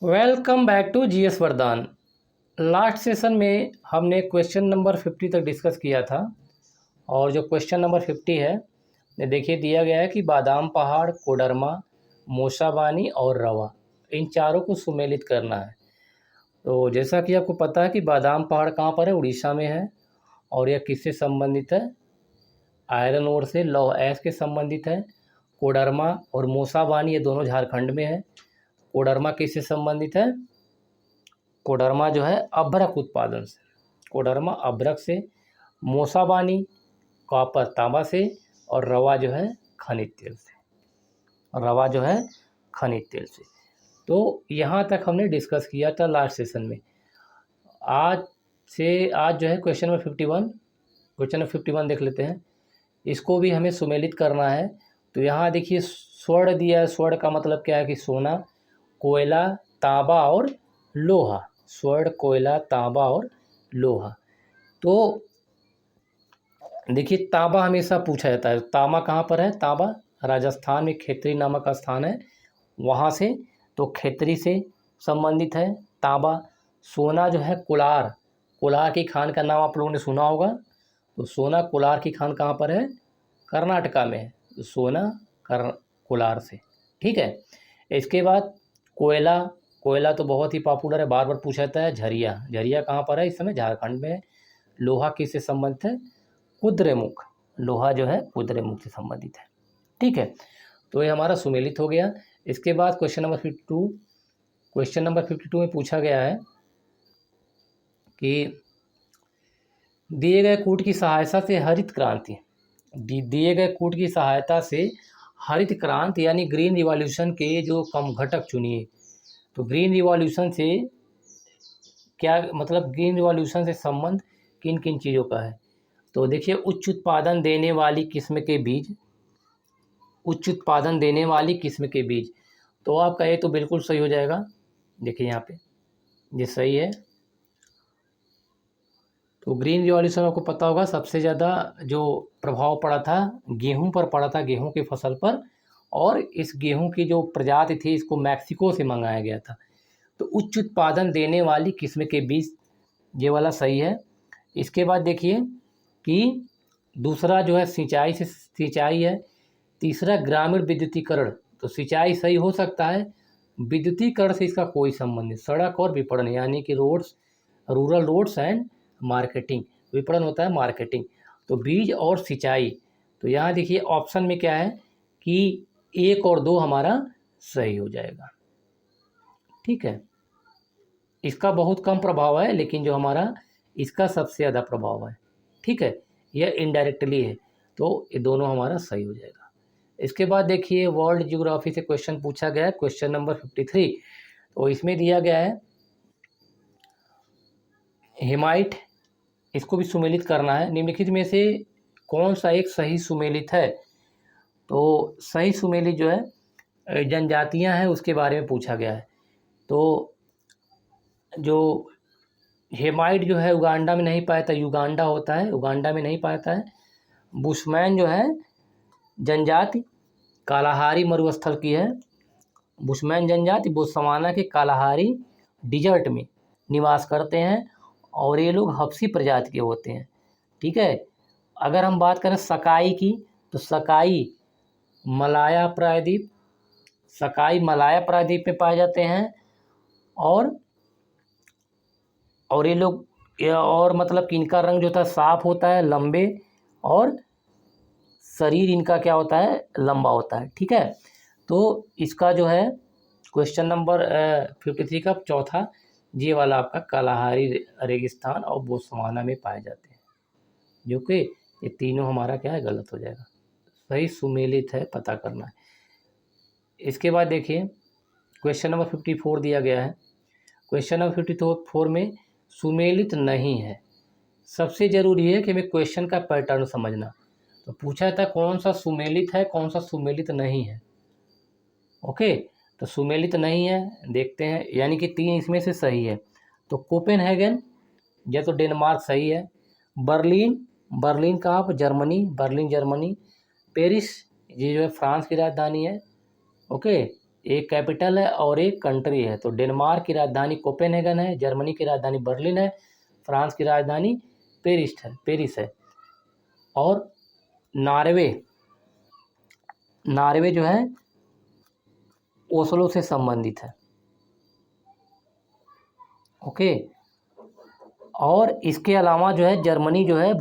Welcome back to GS वरदान। Last session में हमने क्वेश्चन नंबर 50 तक डिस्कस किया था। और जो क्वेश्चन नंबर 50 है, देखिए दिया गया है कि बादाम पहाड़, कोडरमा, मूसाबानी और रवा, इन चारों को सुमेलित करना है। तो जैसा कि आपको पता है कि बादाम पहाड़ कहाँ पर है, उड़ीसा में है। और यह किससे संबंधित है? आयरन ओर से, लौह अयस्क के संबंधित है। कोडरमा और मूसाबानी ये दोनों झारखंड में है। कोडरमा किससे संबंधित है? कोडरमा जो है अभ्रक उत्पादन से, कोडरमा अभ्रक से। मूसाबानी कॉपर तांबा से। और रवा जो है खनिज तेल से, रवा जो है खनिज तेल से। तो यहाँ तक हमने डिस्कस किया था लास्ट सेशन में। आज जो है क्वेश्चन नंबर 51, क्वेश्चन नंबर 51 देख लेते हैं। इसको भी हमें सुमेलित करना है। तो यहाँ देखिए स्वर्ण दिया है। स्वर्ण का मतलब क्या है कि सोना, कोयला, तांबा और लोहा। स्वर्ण, कोयला, तांबा और लोहा। तो देखिए तांबा हमेशा पूछा जाता है। तांबा कहाँ पर है? तांबा राजस्थान में खेतरी नामक स्थान है, वहाँ से। तो खेतरी से संबंधित है तांबा। सोना जो है कोलार, कोलार की खान का नाम आप लोगों ने सुना होगा। तो सोना कोलार की खान कहाँ पर है? कर्नाटका में है। तो सोना कोलार से, ठीक है। इसके बाद कोयला, कोयला तो बहुत ही पॉपुलर है, बार बार पूछा जाता है। झरिया, झरिया कहाँ पर है? इस समय झारखंड में है। लोहा किससे संबंधित है? कुद्रेमुख, लोहा जो है कुद्रेमुख से संबंधित है, ठीक है। तो ये हमारा सुमेलित हो गया। इसके बाद क्वेश्चन नंबर 52, क्वेश्चन नंबर 52 में पूछा गया है कि दिए गए कूट की सहायता से हरित क्रांति, दिए गए कूट की सहायता से हरित क्रांति यानी ग्रीन रिवॉल्यूशन के जो कम घटक चुनिए। तो ग्रीन रिवॉल्यूशन से क्या मतलब, ग्रीन रिवॉल्यूशन से संबंध किन किन चीज़ों का है? तो देखिए उच्च उत्पादन देने वाली किस्म के बीज, उच्च उत्पादन देने वाली किस्म के बीज। तो आपका ये तो बिल्कुल सही हो जाएगा। देखिए यहाँ पे ये सही है। तो ग्रीन रिवॉल्यूशन आपको पता होगा सबसे ज़्यादा जो प्रभाव पड़ा था गेहूं पर पड़ा था, गेहूं की फसल पर। और इस गेहूं की जो प्रजाति थी इसको मैक्सिको से मंगाया गया था। तो उच्च उत्पादन देने वाली किस्म के बीज, ये वाला सही है। इसके बाद देखिए कि दूसरा जो है सिंचाई से, सिंचाई है। तीसरा ग्रामीण विद्युतीकरण, तो सिंचाई सही हो सकता है, विद्युतीकरण से इसका कोई संबंध नहीं। सड़क और विपणन यानी कि roads, rural roads and marketing, विपणन होता है मार्केटिंग। तो बीज और सिंचाई, तो यहाँ देखिए ऑप्शन में क्या है कि 1 और 2 हमारा सही हो जाएगा, ठीक है। इसका बहुत कम प्रभाव है, लेकिन जो हमारा इसका सबसे ज़्यादा प्रभाव है, ठीक है। यह इनडायरेक्टली है, तो ये दोनों हमारा सही हो जाएगा। इसके बाद देखिए वर्ल्ड ज्योग्राफी से क्वेश्चन पूछा गया है, क्वेश्चन नंबर 53। तो इसमें दिया गया है हेमाइट, इसको भी सुमेलित करना है। निम्नलिखित में से कौन सा एक सही सुमेलित है? तो सही सुमेलित जो है जनजातियां हैं उसके बारे में पूछा गया है। तो जो हेमाइट जो है उगांडा में नहीं पाया था, युगांडा होता है, उगांडा में नहीं पाता है। बुशमैन जो है जनजाति कालाहारी मरुस्थल की है। बुशमैन जनजाति बोत्सवाना के कालाहारी डिजर्ट में निवास करते हैं और ये लोग हब्सी प्रजाति के होते हैं, ठीक है। अगर हम बात करें सकाई की, तो सकाई मलाया प्रायद्वीप, सकाई मलाया प्रायद्वीप में पाए जाते हैं। और ये लोग और मतलब कि इनका रंग जो था साफ होता है, लंबे, और शरीर इनका क्या होता है? लंबा होता है, ठीक है। तो इसका जो है क्वेश्चन नंबर 53 का चौथा, ये वाला आपका कालाहारी रेगिस्तान और बोत्सवाना में पाए जाते हैं, जो कि ये तीनों हमारा क्या है? गलत हो जाएगा। सही सुमेलित है, पता करना है। इसके बाद देखिए क्वेश्चन नंबर 54 दिया गया है। क्वेश्चन नंबर 54 में सुमेलित नहीं है। सबसे ज़रूरी है कि हमें क्वेश्चन का पैटर्न समझना। तो पूछा था कौन सा सुमेलित है, कौन सा सुमेलित नहीं है। ओके, तो सुमेलित नहीं है, देखते हैं, यानी कि 3 इसमें से सही है। तो कोपेनहेगन या तो डेनमार्क सही है। बर्लिन, बर्लिन कहाँ पर? Germany, Berlin Germany. पेरिस, ये जो है फ्रांस की राजधानी है। ओके, एक कैपिटल है और एक कंट्री है। तो डेनमार्क की राजधानी कोपेनहेगन है, जर्मनी की राजधानी बर्लिन है, फ्रांस की राजधानी पेरिस है और नॉर्वे जो है ओस्लो से संबंधित है। ओके, और इसके अलावा जो है जर्मनी जो है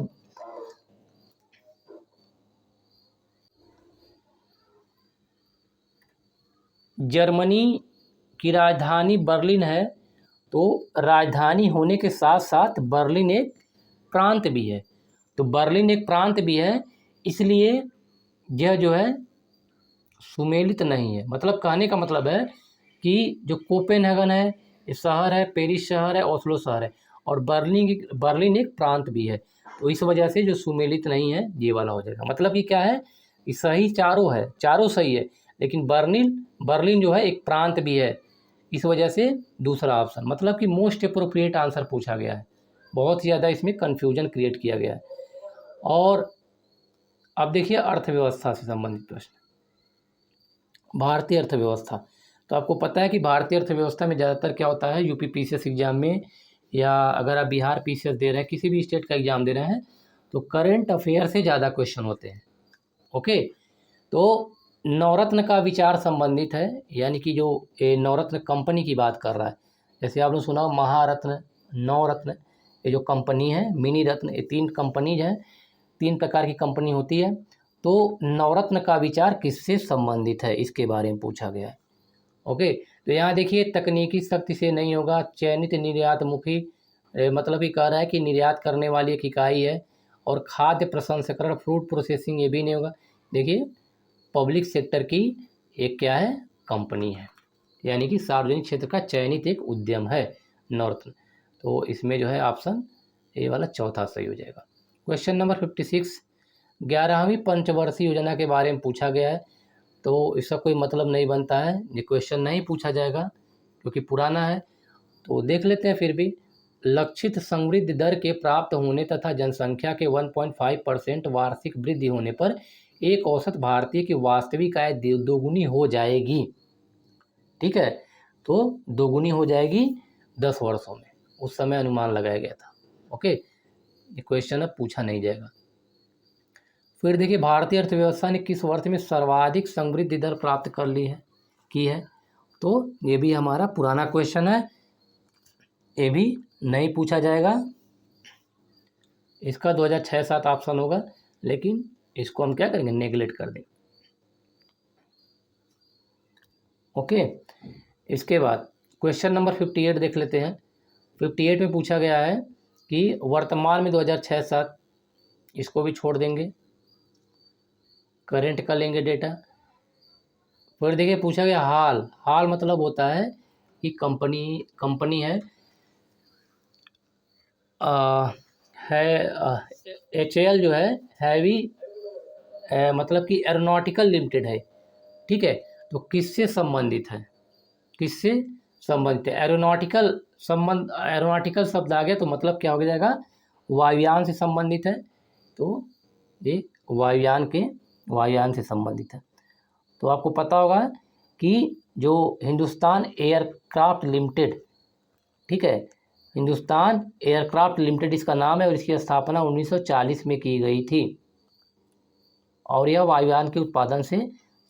जर्मनी की राजधानी बर्लिन है। तो राजधानी होने के साथ साथ बर्लिन एक प्रांत भी है। तो बर्लिन एक प्रांत भी है, इसलिए यह जो है सुमेलित नहीं है। मतलब कहने का मतलब है कि जो कोपेनहेगन है ये शहर है, पेरिस शहर है, ओस्लो शहर है, और बर्लिन एक प्रांत भी है। तो इस वजह से जो सुमेलित नहीं है ये वाला हो जाएगा। मतलब कि क्या है कि सही चारों है, चारों सही है, लेकिन बर्लिन जो है एक प्रांत भी है, इस वजह से दूसरा ऑप्शन। मतलब कि मोस्ट अप्रोप्रिएट आंसर पूछा गया है, बहुत ही ज़्यादा इसमें कन्फ्यूजन क्रिएट किया गया है। और अब देखिए अर्थव्यवस्था से संबंधित प्रश्न, भारतीय अर्थव्यवस्था। तो आपको पता है कि भारतीय अर्थव्यवस्था में ज़्यादातर क्या होता है, यूपी पीसीएस एग्जाम में, या अगर आप बिहार पीसीएस दे रहे हैं, किसी भी स्टेट का एग्जाम दे रहे हैं, तो करंट अफेयर से ज़्यादा क्वेश्चन होते हैं। ओके, तो नवरत्न का विचार संबंधित है, यानी कि जो नवरत्न कंपनी की बात कर रहा है। जैसे आपने सुना महारत्न, नवरत्न, ये जो कंपनी है, मिनी रत्न, ये 3 कंपनीज हैं, 3 प्रकार की कंपनी होती है। तो नवरत्न का विचार किससे संबंधित है, इसके बारे में पूछा गया है। ओके, तो यहाँ देखिए तकनीकी शक्ति से नहीं होगा, चयनित निर्यातमुखी, मतलब कि कह रहा है कि निर्यात करने वाली एक इकाई है, और खाद्य प्रसंस्करण, फ्रूट प्रोसेसिंग, ये भी नहीं होगा। देखिए पब्लिक सेक्टर की एक क्या है, कंपनी है, यानी कि सार्वजनिक क्षेत्र का चयनित एक उद्यम है नवरत्न। तो इसमें जो है ऑप्शन ए वाला चौथा सही हो जाएगा। क्वेश्चन नंबर 56, 11वीं पंचवर्षीय योजना के बारे में पूछा गया है। तो इसका कोई मतलब नहीं बनता है, ये क्वेश्चन नहीं पूछा जाएगा क्योंकि पुराना है। तो देख लेते हैं फिर भी। लक्षित समृद्धि दर के प्राप्त होने तथा जनसंख्या के 1.5% वार्षिक वृद्धि होने पर एक औसत भारतीय की वास्तविक आय दोगुनी हो जाएगी। ठीक है, तो दोगुनी हो जाएगी 10 वर्षों में, उस समय अनुमान लगाया गया था। ओके, ये क्वेश्चन अब पूछा नहीं जाएगा। फिर देखिए भारतीय अर्थव्यवस्था ने किस वर्ष में सर्वाधिक समृद्धि दर प्राप्त की है। तो ये भी हमारा पुराना क्वेश्चन है, ये भी नहीं पूछा जाएगा। इसका 2006-07 ऑप्शन होगा, लेकिन इसको हम क्या करेंगे, नेगलेक्ट कर देंगे। ओके, इसके बाद क्वेश्चन नंबर 58 देख लेते हैं। 58 में पूछा गया है कि वर्तमान में 2006-07, इसको भी छोड़ देंगे, करेंट का लेंगे डेटा। फिर देखिए पूछा गया हाल मतलब होता है कि कंपनी है HAL जो है हैवी, मतलब कि एरोनॉटिकल लिमिटेड है। ठीक है, तो किससे संबंधित है, एरोनॉटिकल शब्द आ गया तो मतलब क्या हो जाएगा, वायुयान से संबंधित है। तो ये वायुयान से संबंधित है। तो आपको पता होगा कि जो हिंदुस्तान एयरक्राफ्ट लिमिटेड, ठीक है, हिंदुस्तान एयरक्राफ्ट लिमिटेड इसका नाम है, और इसकी स्थापना 1940 में की गई थी, और यह वायुयान के उत्पादन से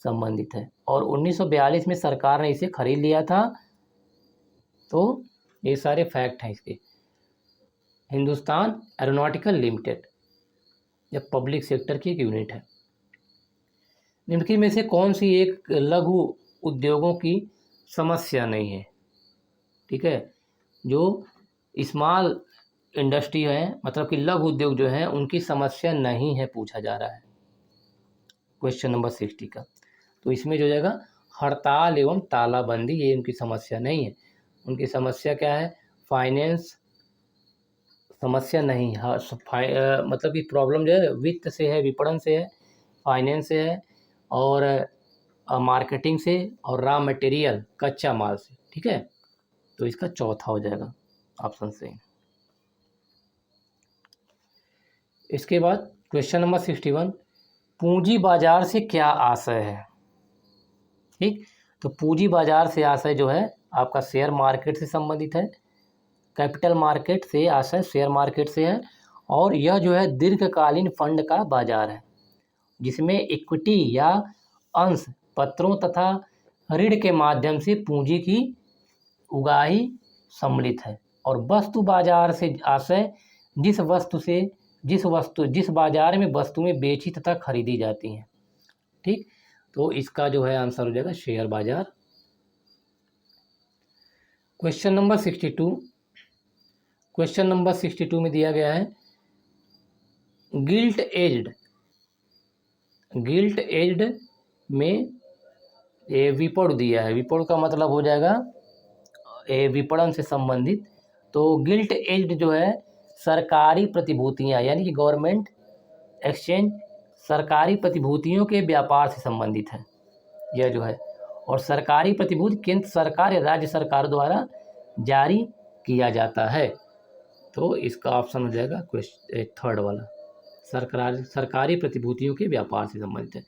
संबंधित है, और 1942 में सरकार ने इसे खरीद लिया था। तो ये सारे फैक्ट हैं इसके। हिंदुस्तान एरोनॉटिकल लिमिटेड यह पब्लिक सेक्टर की एक यूनिट है। निम्नलिखित में से कौन सी एक लघु उद्योगों की समस्या नहीं है। ठीक है, जो स्मॉल इंडस्ट्री है, मतलब कि लघु उद्योग जो है, उनकी समस्या नहीं है, पूछा जा रहा है क्वेश्चन नंबर 60 का। तो इसमें जो जाएगा हड़ताल एवं तालाबंदी, ये उनकी समस्या नहीं है। उनकी समस्या क्या है, फाइनेंस समस्या नहीं है, मतलब कि प्रॉब्लम जो है वित्त से है, विपणन से है, फाइनेंस से है, और मार्केटिंग से, और रॉ मटेरियल कच्चा माल से। ठीक है, तो इसका चौथा हो जाएगा ऑप्शन से। इसके बाद क्वेश्चन नंबर 61, पूंजी बाजार से क्या आशय है। ठीक, तो पूंजी बाजार से आशय जो है आपका शेयर मार्केट से संबंधित है, कैपिटल मार्केट से आशय शेयर मार्केट से है, और यह जो है दीर्घकालीन फंड का बाजार है जिसमें इक्विटी या अंश पत्रों तथा ऋण के माध्यम से पूंजी की उगाही सम्मिलित है। और वस्तु बाजार से आशय जिस बाजार में वस्तुएं बेची तथा खरीदी जाती हैं। ठीक, तो इसका जो है आंसर हो जाएगा शेयर बाजार। क्वेश्चन नंबर 62 में दिया गया है गिल्ट एज्ड में ये विपणन दिया है। विपणन का मतलब हो जाएगा विपणन से संबंधित। तो गिल्ट एज्ड जो है सरकारी प्रतिभूतियां यानी कि गवर्नमेंट एक्सचेंज सरकारी प्रतिभूतियों के व्यापार से संबंधित है यह जो है, और सरकारी प्रतिभूति केंद्र सरकार या राज्य सरकार द्वारा जारी किया जाता है। तो इसका ऑप्शन हो जाएगा क्वेश्चन थर्ड वाला, सरकारी प्रतिभूतियों के व्यापार से संबंधित है।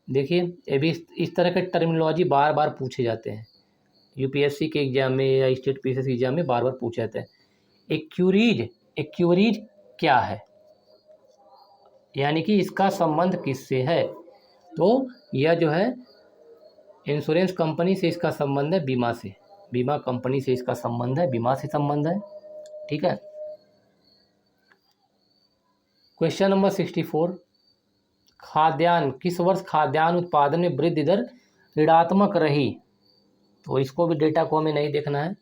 देखिए ये भी इस तरह के टर्मिनोलॉजी बार बार पूछे जाते हैं यूपीएससी के एग्जाम में या स्टेट पीसीएस एग्जाम में बार बार पूछे जाते हैं। एक्यूरीज क्या है, यानी कि इसका संबंध किससे है? तो यह जो है इंश्योरेंस कंपनी से इसका संबंध है, बीमा से, बीमा कंपनी से इसका संबंध है, बीमा से संबंध है। ठीक है। क्वेश्चन नंबर 64, खाद्यान्न किस वर्ष खाद्यान्न उत्पादन में वृद्धि दर ऋणात्मक रही? तो इसको भी डेटा को हमें नहीं देखना है।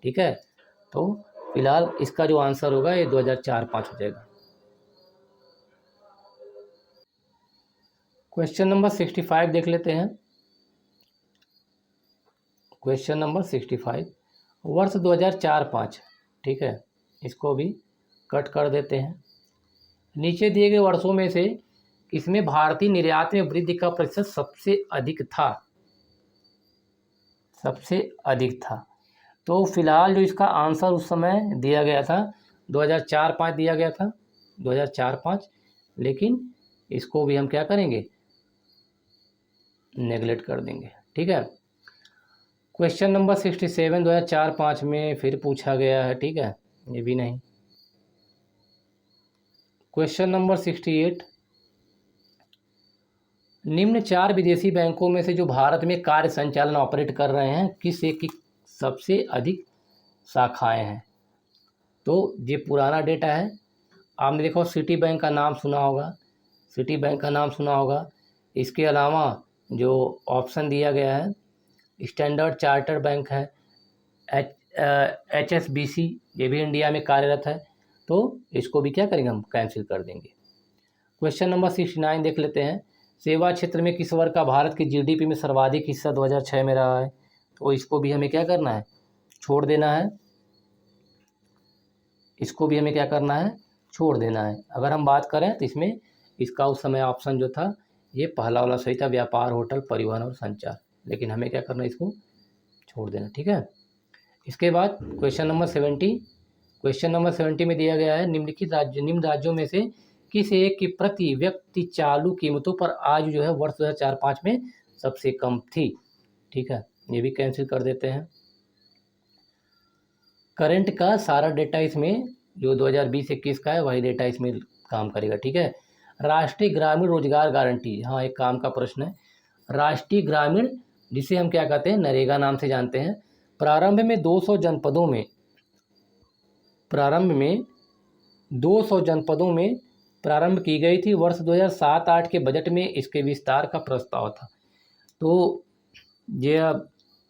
ठीक है, तो फिलहाल इसका जो आंसर होगा ये 2004-05 हो जाएगा। क्वेश्चन नंबर 65 देख लेते हैं। क्वेश्चन नंबर 65 वर्ष 2004-05। ठीक है, इसको भी कट कर देते हैं। नीचे दिए गए वर्षों में से इसमें भारतीय निर्यात में वृद्धि का प्रतिशत सबसे अधिक था। तो फिलहाल जो इसका आंसर उस समय दिया गया था 2004-05 दिया गया था, 2004-05, लेकिन इसको भी हम क्या करेंगे, नेगलेक्ट कर देंगे। ठीक है। क्वेश्चन नंबर 67 2004-05 में फिर पूछा गया है। ठीक है, ये भी नहीं। क्वेश्चन नंबर 68, निम्न 4 विदेशी बैंकों में से जो भारत में कार्य संचालन ऑपरेट कर रहे हैं किस एक की सबसे अधिक शाखाएं हैं? तो ये पुराना डेटा है, आपने देखो सिटी बैंक का नाम सुना होगा, इसके अलावा जो ऑप्शन दिया गया है स्टैंडर्ड चार्टर्ड बैंक है, HSBC ये भी इंडिया में कार्यरत है, तो इसको भी क्या करेंगे, हम कैंसिल कर देंगे। क्वेश्चन नंबर 69 देख लेते हैं, सेवा क्षेत्र में किस वर्ग का भारत की जीडीपी में सर्वाधिक हिस्सा 2006 में रहा है? तो इसको भी हमें क्या करना है, छोड़ देना है। अगर हम बात करें तो इसमें इसका उस समय ऑप्शन जो था ये पहला वाला सही था, व्यापार, होटल, परिवहन और संचार, लेकिन हमें क्या करना है, इसको छोड़ देना। ठीक है। इसके बाद क्वेश्चन नंबर 70 में दिया गया है निम्न राज्यों में से किस एक की प्रति व्यक्ति चालू कीमतों पर आज जो है वर्ष 2004-05 में सबसे कम थी? ठीक है, ये भी कैंसिल कर देते हैं। करंट का सारा डेटा इसमें जो 2020-21 का है वही डेटा इसमें काम करेगा। ठीक है। राष्ट्रीय ग्रामीण रोजगार गारंटी, हाँ एक काम का प्रश्न है। राष्ट्रीय ग्रामीण, जिसे हम क्या कहते हैं, नरेगा नाम से जानते हैं, प्रारंभ में 200 जनपदों में प्रारंभ की गई थी। वर्ष 2007-08 के बजट में इसके विस्तार का प्रस्ताव था। तो यह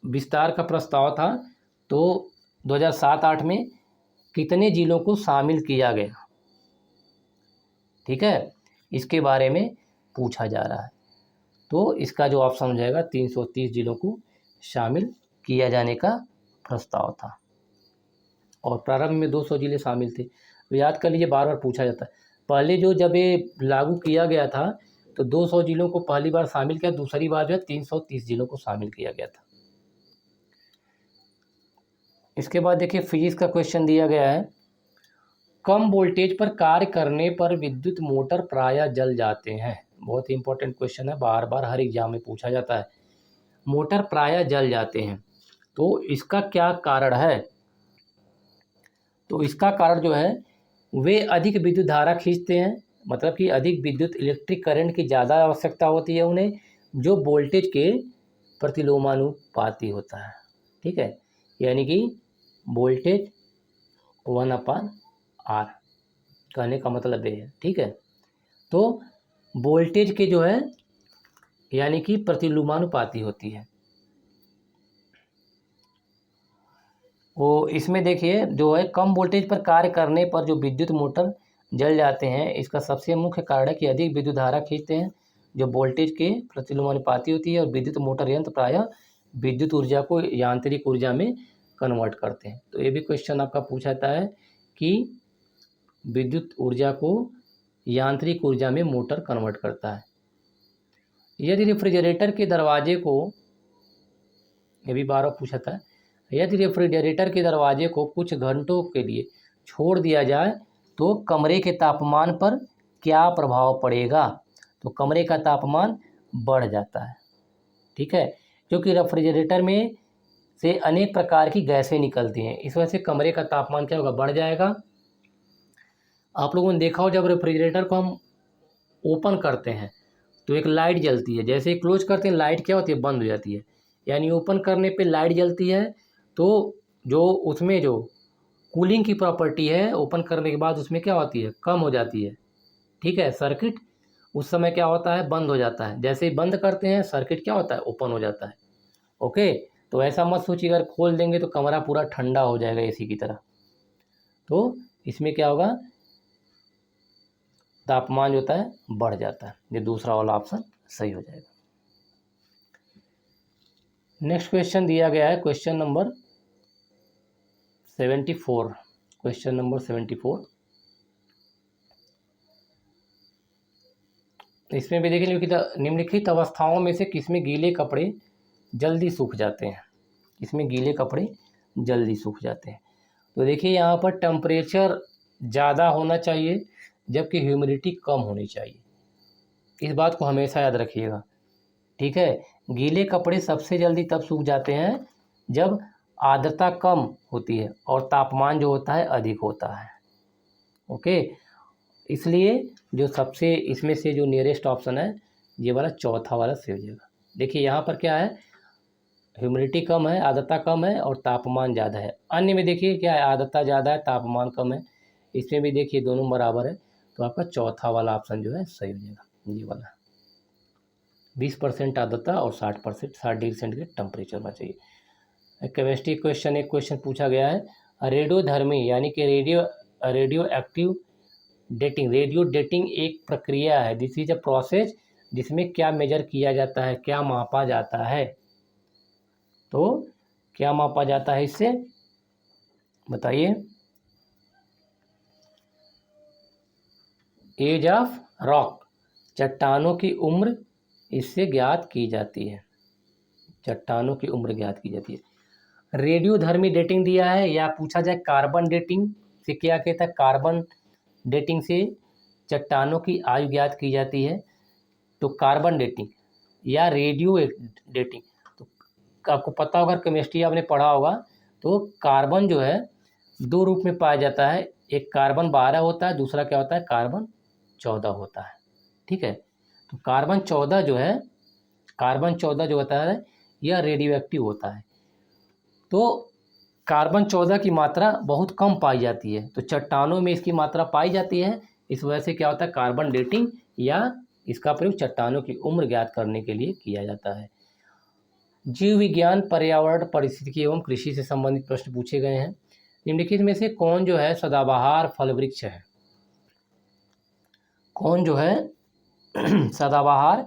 विस्तार का प्रस्ताव था, तो 2007-08 में कितने जिलों को शामिल किया गया? ठीक है, इसके बारे में पूछा जा रहा है। तो इसका जो ऑप्शन हो जाएगा 330 जिलों को शामिल किया जाने का प्रस्ताव था, और प्रारंभ में 200 जिले शामिल थे। तो याद कर लीजिए, बार बार पूछा जाता है। पहले जब ये लागू किया गया था तो 200 जिलों को पहली बार शामिल किया, दूसरी बार जो है 330 जिलों को शामिल किया गया था। इसके बाद देखिए फिजिक्स का क्वेश्चन दिया गया है, कम वोल्टेज पर कार्य करने पर विद्युत मोटर प्रायः जल जाते हैं। बहुत ही इंपॉर्टेंट क्वेश्चन है, बार बार हर एग्जाम में पूछा जाता है। मोटर प्रायः जल जाते हैं। तो इसका क्या कारण है? तो इसका कारण जो है, वे अधिक विद्युत धारा खींचते हैं, मतलब कि अधिक विद्युत इलेक्ट्रिक करंट की ज़्यादा आवश्यकता होती है उन्हें, जो वोल्टेज के प्रतिलोमानुपाती होता है। ठीक है, यानी कि वोल्टेज 1/R, कहने का मतलब ये है। ठीक है, तो वोल्टेज के जो है यानी कि प्रतिलोमानुपाती होती है। वो इसमें देखिए जो है, कम वोल्टेज पर कार्य करने पर जो विद्युत मोटर जल जाते हैं, इसका सबसे मुख्य कारण है कि अधिक विद्युत धारा खींचते हैं, जो वोल्टेज के प्रतिलोमानुपाती होती है, और विद्युत मोटर यंत्र प्रायः विद्युत ऊर्जा को यांत्रिक ऊर्जा में कन्वर्ट करते हैं। तो ये भी क्वेश्चन आपका पूछा जाता है कि विद्युत ऊर्जा को यांत्रिक ऊर्जा में मोटर कन्वर्ट करता है। यदि रेफ्रिजरेटर के दरवाजे को, ये भी बार बार पूछा था, यदि रेफ्रिजरेटर के दरवाजे को कुछ घंटों के लिए छोड़ दिया जाए तो कमरे के तापमान पर क्या प्रभाव पड़ेगा? तो कमरे का तापमान बढ़ जाता है। ठीक है, क्योंकि रेफ्रिजरेटर में से अनेक प्रकार की गैसें निकलती हैं, इस वजह से कमरे का तापमान क्या होगा? बढ़ जाएगा। आप लोगों ने देखा हो, जब रेफ्रिजरेटर को हम ओपन करते हैं तो एक लाइट जलती है, जैसे ही क्लोज करते हैं लाइट क्या होती है? बंद हो जाती है। यानी ओपन करने पे लाइट जलती है, तो जो उसमें जो कूलिंग की प्रॉपर्टी है ओपन करने के बाद उसमें क्या होती है? कम हो जाती है। ठीक है, सर्किट उस समय क्या होता है? बंद हो जाता है। जैसे ही बंद करते हैं सर्किट क्या होता है? ओपन हो जाता है। ओके, तो ऐसा मत सोचिए अगर खोल देंगे तो कमरा पूरा ठंडा हो जाएगा एसी की तरह। तो इसमें क्या होगा? तापमान जो होता है बढ़ जाता है। ये दूसरा वाला ऑप्शन सही हो जाएगा। नेक्स्ट क्वेश्चन दिया गया है, क्वेश्चन नंबर 74। क्वेश्चन नंबर 74, इसमें भी देखिए निम्नलिखित अवस्थाओं में से किसमें गीले कपड़े जल्दी सूख जाते हैं? इसमें गीले कपड़े जल्दी सूख जाते हैं। तो देखिए यहाँ पर टेम्परेचर ज़्यादा होना चाहिए जबकि ह्यूमिडिटी कम होनी चाहिए। इस बात को हमेशा याद रखिएगा। ठीक है, गीले कपड़े सबसे जल्दी तब सूख जाते हैं जब आर्द्रता कम होती है और तापमान जो होता है अधिक होता है। ओके, इसलिए जो सबसे इसमें से जो नियरेस्ट ऑप्शन है ये वाला चौथा वाला सही हो जाएगा। देखिए यहाँ पर क्या है? ह्यूमिडिटी कम है, आर्द्रता कम है और तापमान ज़्यादा है। अन्य में देखिए क्या है? आर्द्रता ज़्यादा है, तापमान कम है। इसमें भी देखिए दोनों बराबर है, तो आपका चौथा वाला ऑप्शन जो है सही हो जाएगा, ये वाला। 20% आर्द्रता और 60% 60 डिग्री सेंटीग्रेड टेम्परेचर होना चाहिए। केमिस्ट्री क्वेश्चन, एक क्वेश्चन पूछा गया है, रेडियोधर्मी यानी कि radio active dating. Radio dating एक प्रक्रिया है, दिस इज अ प्रोसेस, जिसमें क्या मेजर किया जाता है, क्या मापा जाता है? तो क्या मापा जाता है इससे? बताइए। एज ऑफ रॉक, चट्टानों की उम्र इससे ज्ञात की जाती है। चट्टानों की उम्र ज्ञात की जाती है। रेडियोधर्मी डेटिंग दिया है, या पूछा जाए कार्बन डेटिंग से क्या कहता है? कार्बन डेटिंग से चट्टानों की आयु ज्ञात की जाती है। तो कार्बन डेटिंग या रेडियो डेटिंग, तो आपको पता होगा, केमिस्ट्री आपने पढ़ा होगा, तो कार्बन जो है दो रूप में पाया जाता है, एक कार्बन 12 होता है, दूसरा क्या होता है? कार्बन 14 होता है। ठीक है, तो कार्बन 14 जो है, कार्बन 14 जो होता है यह रेडियो एक्टिव होता है। तो कार्बन 14 की मात्रा बहुत कम पाई जाती है, तो चट्टानों में इसकी मात्रा पाई जाती है। इस वजह से क्या होता है? कार्बन डेटिंग या इसका प्रयोग चट्टानों की उम्र ज्ञात करने के लिए किया जाता है। जीव विज्ञान, पर्यावरण, पारिस्थितिकी एवं कृषि से संबंधित प्रश्न पूछे गए हैं। निम्नलिखित में से कौन जो है सदाबहार फल वृक्ष है? कौन जो है सदाबहार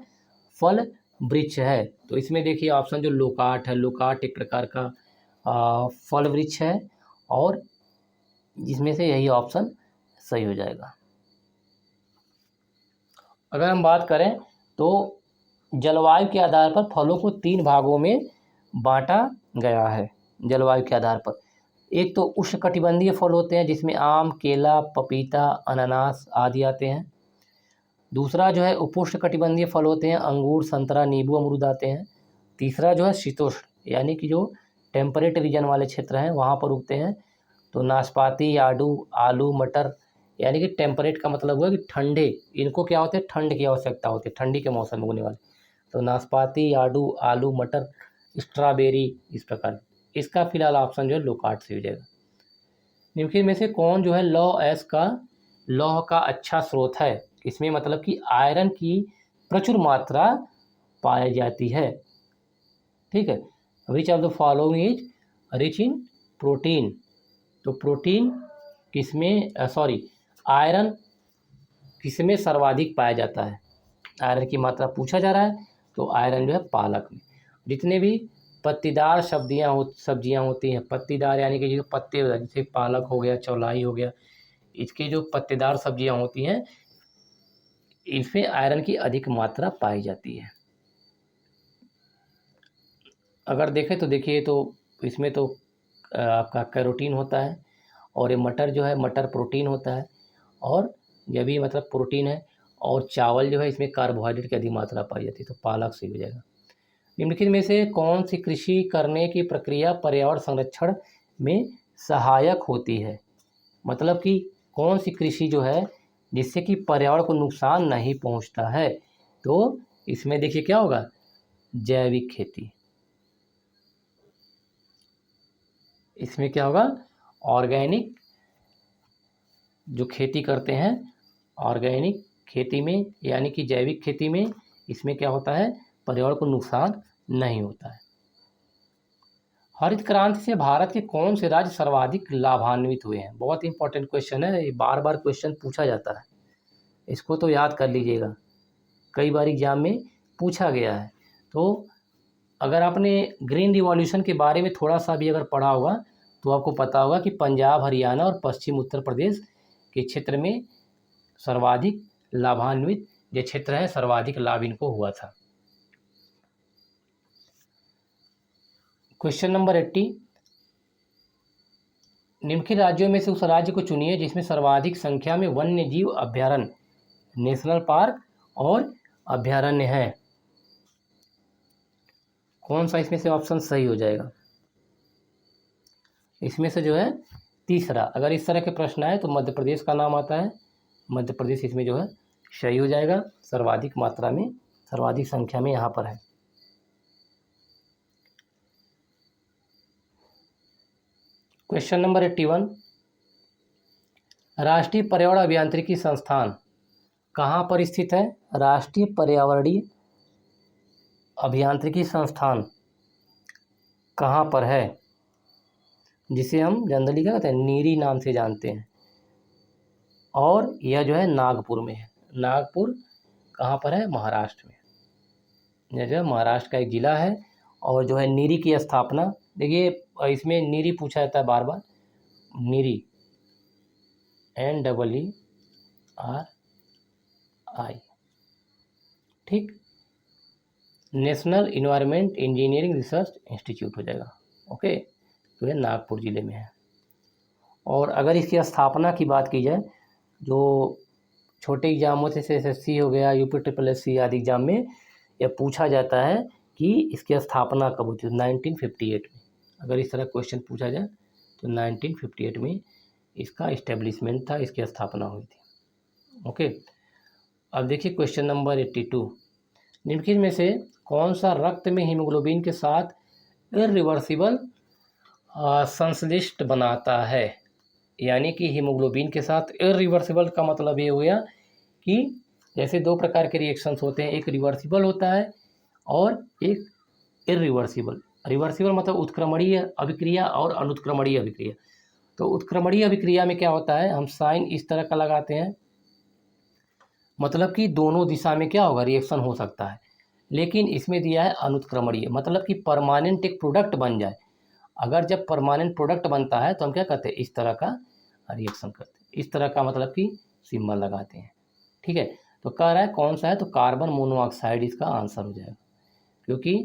फल वृक्ष है? तो इसमें देखिए ऑप्शन जो लोकाट है, लोकाट एक प्रकार का फल वृक्ष है, और जिसमें से यही ऑप्शन सही हो जाएगा। अगर हम बात करें तो जलवायु के आधार पर फलों को 3 भागों में बांटा गया है। जलवायु के आधार पर एक तो उष्णकटिबंधीय फल होते हैं, जिसमें आम, केला, पपीता, अनानास आदि आते हैं। दूसरा जो है उपोष्णकटिबंधीय फल होते हैं, अंगूर, संतरा, नींबू, अमरूद आते हैं। तीसरा जो है शीतोष्ण यानी कि जो टेम्परेट रीजन वाले क्षेत्र हैं वहाँ पर उगते हैं। तो नाशपाती, आड़ू, आलू, मटर, यानी कि टेम्परेट का मतलब हुआ कि ठंडे, इनको क्या होते हैं, ठंड की आवश्यकता होती है, ठंडी के मौसम में उगने वाले। तो नाशपाती, आड़ू, आलू, मटर, स्ट्रॉबेरी, इस प्रकार। इसका फिलहाल ऑप्शन जो है लोकार्ट से हो जाएगा। निम्नलिखित में से कौन जो है लौह का अच्छा स्रोत है? इसमें मतलब कि आयरन की प्रचुर मात्रा पाई जाती है। ठीक है, which of the following is rich in protein? तो प्रोटीन किसमें, आयरन किसमें सर्वाधिक पाया जाता है? आयरन की मात्रा पूछा जा रहा है, तो आयरन जो है पालक में। जितने भी पत्तीदार सब्जियां होती हैं, पत्तीदार यानी कि जो पत्ते, जैसे पालक हो गया, चौलाई हो गया, इसकी जो पत्तेदार सब्जियां होती हैं इसमें आयरन की अधिक मात्रा पाई जाती है। अगर देखें तो देखिए, तो इसमें तो आपका कैरोटीन होता है, और ये मटर जो है, मटर प्रोटीन होता है, और यह भी मतलब प्रोटीन है। और चावल जो है, इसमें कार्बोहाइड्रेट की अधिक मात्रा पाई जाती है, तो पालक से हो जाएगा। निम्नलिखित में से कौन सी कृषि करने की प्रक्रिया पर्यावरण संरक्षण में सहायक होती है? मतलब कि कौन सी कृषि जो है जिससे कि पर्यावरण को नुकसान नहीं पहुंचता है? तो इसमें देखिए क्या होगा, जैविक खेती। इसमें क्या होगा, ऑर्गेनिक जो खेती करते हैं, ऑर्गेनिक खेती में यानी कि जैविक खेती में, इसमें क्या होता है, पर्यावरण को नुकसान नहीं होता है। हरित क्रांति से भारत के कौन से राज्य सर्वाधिक लाभान्वित हुए हैं? बहुत इंपॉर्टेंट क्वेश्चन है, ये बार बार क्वेश्चन पूछा जाता है, इसको तो याद कर लीजिएगा, कई बार एग्जाम में पूछा गया है। तो अगर आपने ग्रीन रिवॉल्यूशन के बारे में थोड़ा सा भी अगर पढ़ा होगा तो आपको पता होगा कि पंजाब, हरियाणा और पश्चिम उत्तर प्रदेश के क्षेत्र में सर्वाधिक लाभान्वित जो क्षेत्र है, सर्वाधिक लाभ इनको हुआ था। क्वेश्चन नंबर 80, निम्नलिखित राज्यों में से उस राज्य को चुनिए जिसमें सर्वाधिक संख्या में वन्य जीव अभ्यारण्य, नेशनल पार्क और अभ्यारण्य है। कौन सा इसमें से ऑप्शन सही हो जाएगा? इसमें से जो है तीसरा, अगर इस तरह के प्रश्न आए तो मध्य प्रदेश का नाम आता है, मध्य प्रदेश इसमें जो है सही हो जाएगा, सर्वाधिक मात्रा में, सर्वाधिक संख्या में यहाँ पर है। क्वेश्चन नंबर 81, राष्ट्रीय पर्यावरण अभियांत्रिकी संस्थान कहाँ पर स्थित है? राष्ट्रीय पर्यावरणीय अभियांत्रिकी संस्थान कहाँ पर है? जिसे हम जनरली क्या कहते हैं, नीरी नाम से जानते हैं, और यह जो है नागपुर में है। नागपुर कहाँ पर है? महाराष्ट्र में। यह जो है महाराष्ट्र का एक ज़िला है, और जो है नीरी की स्थापना, देखिए इसमें नीरी पूछा जाता है बार बार, नीरी, NEERI, ठीक, national environment engineering research institute हो जाएगा। ओके, तो ये नागपुर ज़िले में है। और अगर इसकी स्थापना की बात की जाए, जो छोटे एग्जाम होते हैं, SSC हो गया, UPSSC आदि एग्जाम में यह पूछा जाता है कि इसकी स्थापना कब हुई थी, 1958 में। अगर इस तरह क्वेश्चन पूछा जाए तो 1958 में इसका इस्टेब्लिशमेंट था, इसकी स्थापना हुई थी। ओके, अब देखिए क्वेश्चन नंबर 82, निम्नलिखित में से कौन सा रक्त में हीमोग्लोबिन के साथ इरिवर्सिबल संश्लिष्ट बनाता है? यानी कि हीमोग्लोबिन के साथ इरिवर्सिबल का मतलब ये हो गया कि जैसे दो प्रकार के रिएक्शंस होते हैं, एक रिवर्सिबल होता है और एक इरिवर्सिबल। रिवर्सिबल मतलब उत्क्रमणीय अभिक्रिया और अनुत्क्रमणीय अभिक्रिया। तो उत्क्रमणीय अभिक्रिया में क्या होता है, हम साइन इस तरह का लगाते हैं, मतलब कि दोनों दिशा में क्या होगा, रिएक्शन हो सकता है। लेकिन इसमें दिया है अनुत्क्रमणीय, मतलब कि परमानेंट एक प्रोडक्ट बन जाए। अगर जब परमानेंट प्रोडक्ट बनता है तो हम क्या कहते हैं, इस तरह का रिएक्शन करते हैं, इस तरह का मतलब कि सिंबल लगाते हैं। ठीक है, तो कह रहा है कौन सा है, तो कार्बन मोनोऑक्साइड इसका आंसर हो जाएगा, क्योंकि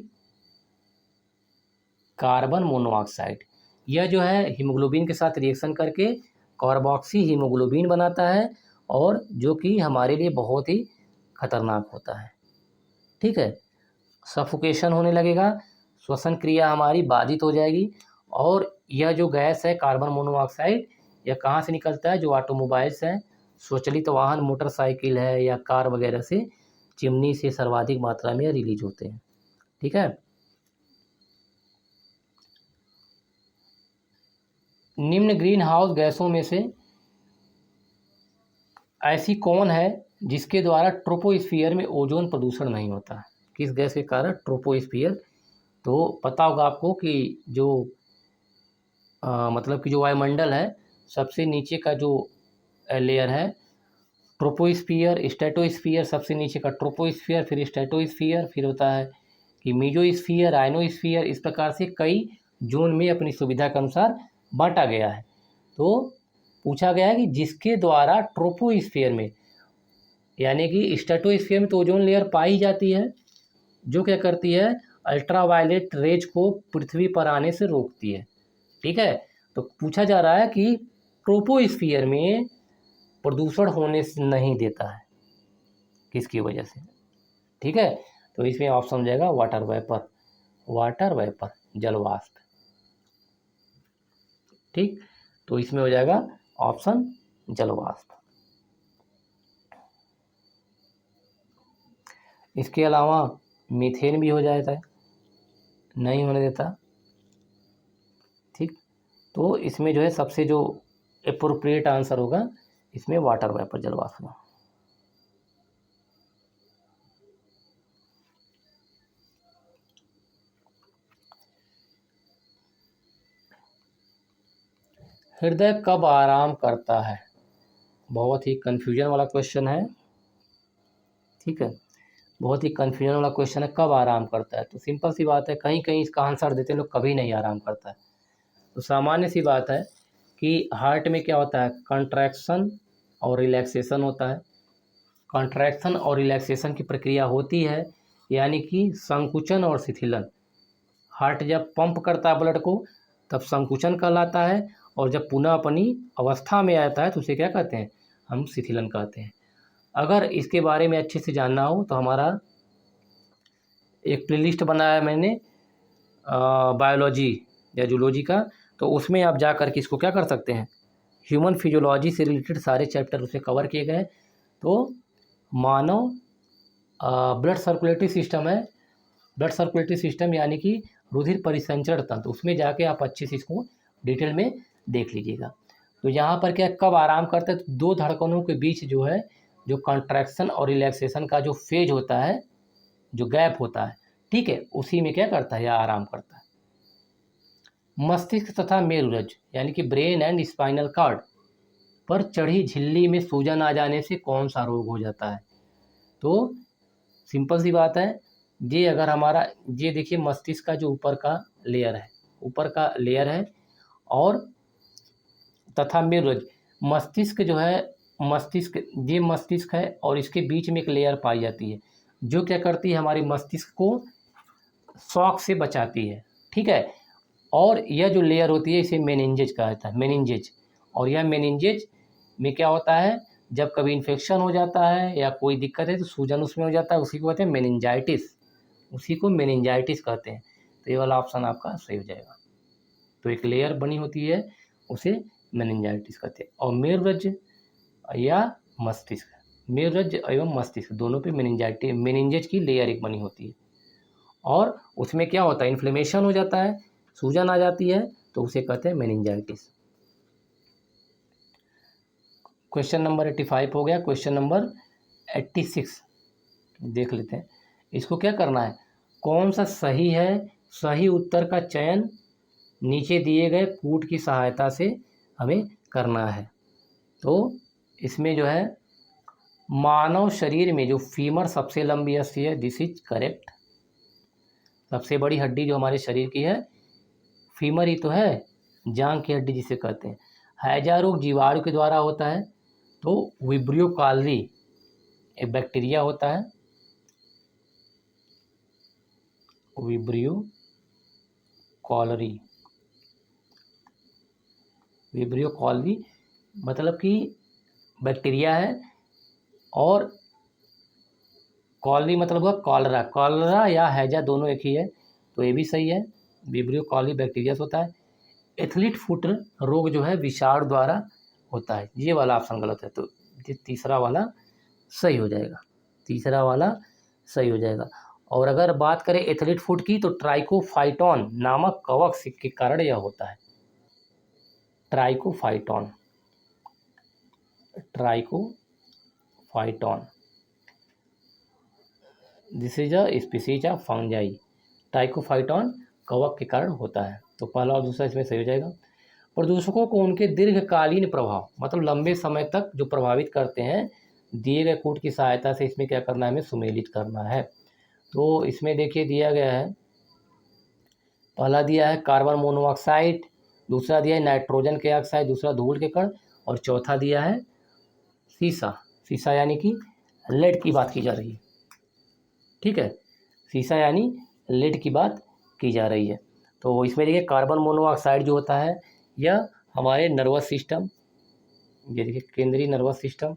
कार्बन मोनोऑक्साइड यह जो है हीमोग्लोबिन के साथ रिएक्शन करके कार्बोक्सी हीमोग्लोबिन बनाता है, और जो कि हमारे लिए बहुत ही खतरनाक होता है। ठीक है, सफोकेशन होने लगेगा, श्वसन क्रिया हमारी बाधित हो जाएगी। और यह जो गैस है कार्बन मोनोऑक्साइड, यह कहाँ से निकलता है? जो ऑटोमोबाइल्स हैं, स्वचालित वाहन, मोटरसाइकिल है या कार वगैरह से, चिमनी से सर्वाधिक मात्रा में रिलीज होते हैं। ठीक है। निम्न ग्रीन हाउस गैसों में से ऐसी कौन है जिसके द्वारा ट्रोपोस्फियर में ओजोन प्रदूषण नहीं होता है? किस गैस के कारण ट्रोपोस्फियर? तो पता होगा आपको कि जो मतलब कि जो वायुमंडल है, सबसे नीचे का जो लेयर है ट्रोपोस्फियर, स्ट्रेटोस्फियर, सबसे नीचे का ट्रोपोस्फियर, फिर स्ट्रेटोस्फियर, फिर होता है कि मीजोस्फियर, आयनोस्फियर, इस प्रकार से कई जोन में अपनी सुविधा के अनुसार बांटा गया है। तो पूछा गया है कि जिसके द्वारा ट्रोपोस्फियर में, यानी कि स्ट्रेटोस्फियर में तो ओजोन लेयर पाई जाती है, जो क्या करती है? अल्ट्रावायलेट रेज को पृथ्वी पर आने से रोकती है। ठीक है। तो पूछा जा रहा है कि ट्रोपोस्फियर में प्रदूषण होने से नहीं देता है, किसकी वजह से? ठीक है। तो इसमें ऑप्शन हो जाएगा वाटर वेपर, वाटर वेपर, जल वाष्प। ठीक। तो इसमें हो जाएगा ऑप्शन जल वाष्प। इसके अलावा मीथेन भी हो जाता है, नहीं होने देता। ठीक। तो इसमें जो है सबसे जो एप्रोप्रिएट आंसर होगा इसमें वाटर वेपर, जल वाष्प। हृदय कब आराम करता है? बहुत ही कन्फ्यूजन वाला क्वेश्चन है। ठीक है, बहुत ही कन्फ्यूजन वाला क्वेश्चन है, कब आराम करता है? तो सिंपल सी बात है, कहीं कहीं इसका आंसर देते हैं लोग, कभी नहीं आराम करता है। तो सामान्य सी बात है कि हार्ट में क्या होता है? कंट्रैक्शन और रिलैक्सेशन होता है। कंट्रैक्शन और रिलैक्सेशन की प्रक्रिया होती है, यानी कि संकुचन और शिथिलन। हार्ट जब पंप करता है ब्लड को, तब संकुचन कहलाता है, और जब पुनः अपनी अवस्था में आता है तो उसे क्या कहते हैं? हम शिथिलन कहते हैं। अगर इसके बारे में अच्छे से जानना हो तो हमारा एक प्लेलिस्ट बनाया है मैंने बायोलॉजी या जूलॉजी का, तो उसमें आप जा कर के इसको क्या कर सकते हैं? ह्यूमन फिजियोलॉजी से रिलेटेड सारे चैप्टर उसमें कवर किए गए। तो मानव ब्लड सर्कुलेटरी सिस्टम है, ब्लड सर्कुलेटरी सिस्टम यानी कि रुधिर परिसंचरण तंत्र, उसमें जाके आप अच्छे से इसको डिटेल में देख लीजिएगा। तो यहाँ पर क्या, कब आराम करता है? तो दो धड़कनों के बीच जो है, जो कॉन्ट्रैक्शन और रिलैक्सेशन का जो फेज होता है, जो गैप होता है, ठीक है, उसी में क्या करता है? या आराम करता है। मस्तिष्क तथा मेरुरज्जु यानी कि ब्रेन एंड स्पाइनल कॉर्ड पर चढ़ी झिल्ली में सूजन आ जाने से कौन सा रोग हो जाता है? तो सिंपल सी बात है, ये अगर हमारा, ये देखिए मस्तिष्क का जो ऊपर का लेयर है, ऊपर का लेयर है, और तथा मेरुरज्जु, मस्तिष्क जो है, मस्तिष्क, ये मस्तिष्क है और इसके बीच में एक लेयर पाई जाती है, जो क्या करती है? हमारे मस्तिष्क को शॉक से बचाती है। ठीक है। और यह जो लेयर होती है इसे मेनिंजेज कहा जाता है, मेनिंजेज। और यह मेनिंजेज में क्या होता है? जब कभी इन्फेक्शन हो जाता है या कोई दिक्कत है तो सूजन उसमें हो जाता है, उसी को कहते हैं मेनिंजाइटिस, उसी को मेनिंजाइटिस कहते हैं। तो ये वाला ऑप्शन आपका सही हो जाएगा। तो एक लेयर बनी होती है, उसे मेनिंजाइटिस कहते हैं। और मेरुरज्जु या मस्तिष्क, मेरुरज्जु एवं मस्तिष्क दोनों पे मेनिंजाइटिस, मेनिंजेज की लेयर एक बनी होती है, और उसमें क्या होता है? इन्फ्लेमेशन हो जाता है, सूजन आ जाती है, तो उसे कहते हैं मेनिंजाइटिस। क्वेश्चन नंबर 85 हो गया। क्वेश्चन नंबर 86 देख लेते हैं। इसको क्या करना है? कौन सा सही है? सही उत्तर का चयन नीचे दिए गए कूट की सहायता से हमें करना है। तो इसमें जो है, मानव शरीर में जो फीमर सबसे लंबी अस्थि है, दिस इज करेक्ट। सबसे बड़ी हड्डी जो हमारे शरीर की है, फीमर ही तो है, जांघ की हड्डी जिसे कहते हैं। हैजा रोग जीवाणु के द्वारा होता है, तो विब्रियो कॉलरी एक बैक्टीरिया होता है, विब्रियो कॉलरी, विब्रियो कॉलरी मतलब कि बैक्टीरिया है, और कॉलरी मतलब हुआ कॉलरा, कॉलरा या हैजा दोनों एक ही है, तो ये भी सही है। विब्रियो कॉलरी बैक्टीरिया से होता है। एथलीट फुट रोग जो है विषाणु द्वारा होता है, ये वाला ऑप्शन गलत है, तो ये तीसरा वाला सही हो जाएगा, तीसरा वाला सही हो जाएगा। और अगर बात करें एथलीट फुट की, तो ट्राइकोफाइटॉन नामक कवक के कारण यह होता है। Trichophyton, Trichophyton, this is a species of fungi. Trichophyton कवक के कारण होता है, तो पहला और दूसरा इसमें सही हो जाएगा। प्रदूषकों को उनके दीर्घकालीन प्रभाव मतलब लंबे समय तक जो प्रभावित करते हैं, दिए गए कूट की सहायता से इसमें क्या करना है, हमें सुमेलित करना है। तो इसमें देखिए दिया गया है, पहला दिया है कार्बन मोनोऑक्साइड, दूसरा दिया है नाइट्रोजन के ऑक्साइड, दूसरा धूल के कण, और चौथा दिया है सीसा। सीसा यानी कि लेड की बात की जा रही है, ठीक है, सीसा यानी लेड की बात की जा रही है। तो इसमें देखिए कार्बन मोनोऑक्साइड जो होता है यह हमारे नर्वस सिस्टम, ये देखिए केंद्रीय नर्वस सिस्टम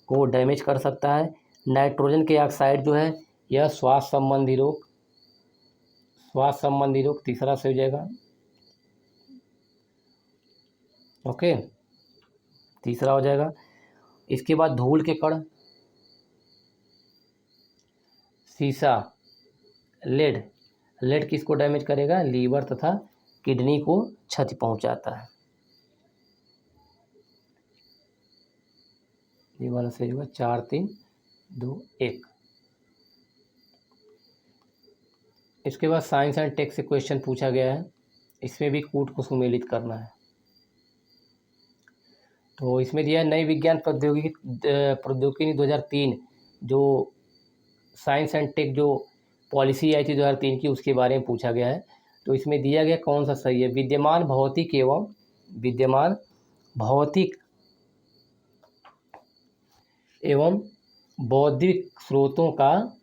को डैमेज कर सकता है। नाइट्रोजन के ऑक्साइड जो है यह श्वास संबंधी रोग, श्वास संबंधी रोग तीसरा से हो जाएगा, ओके, तीसरा हो जाएगा। इसके बाद धूल के कण, सीसा, लेड, लेड किसको डैमेज करेगा, लीवर तथा किडनी को क्षति पहुंचाता है। ये वाला सही होगा, 4 3 2 1। इसके बाद साइंस एंड टेक से क्वेश्चन पूछा गया है, इसमें भी कूट को सुमेलित करना है। तो इसमें दिया है नई विज्ञान प्रौद्योगिकी 2003 जो साइंस एंड टेक जो पॉलिसी आई थी 2003 की, उसके बारे में पूछा गया है। तो इसमें दिया गया कौन सा सही है, विद्यमान भौतिक एवं बौद्धिक स्रोतों का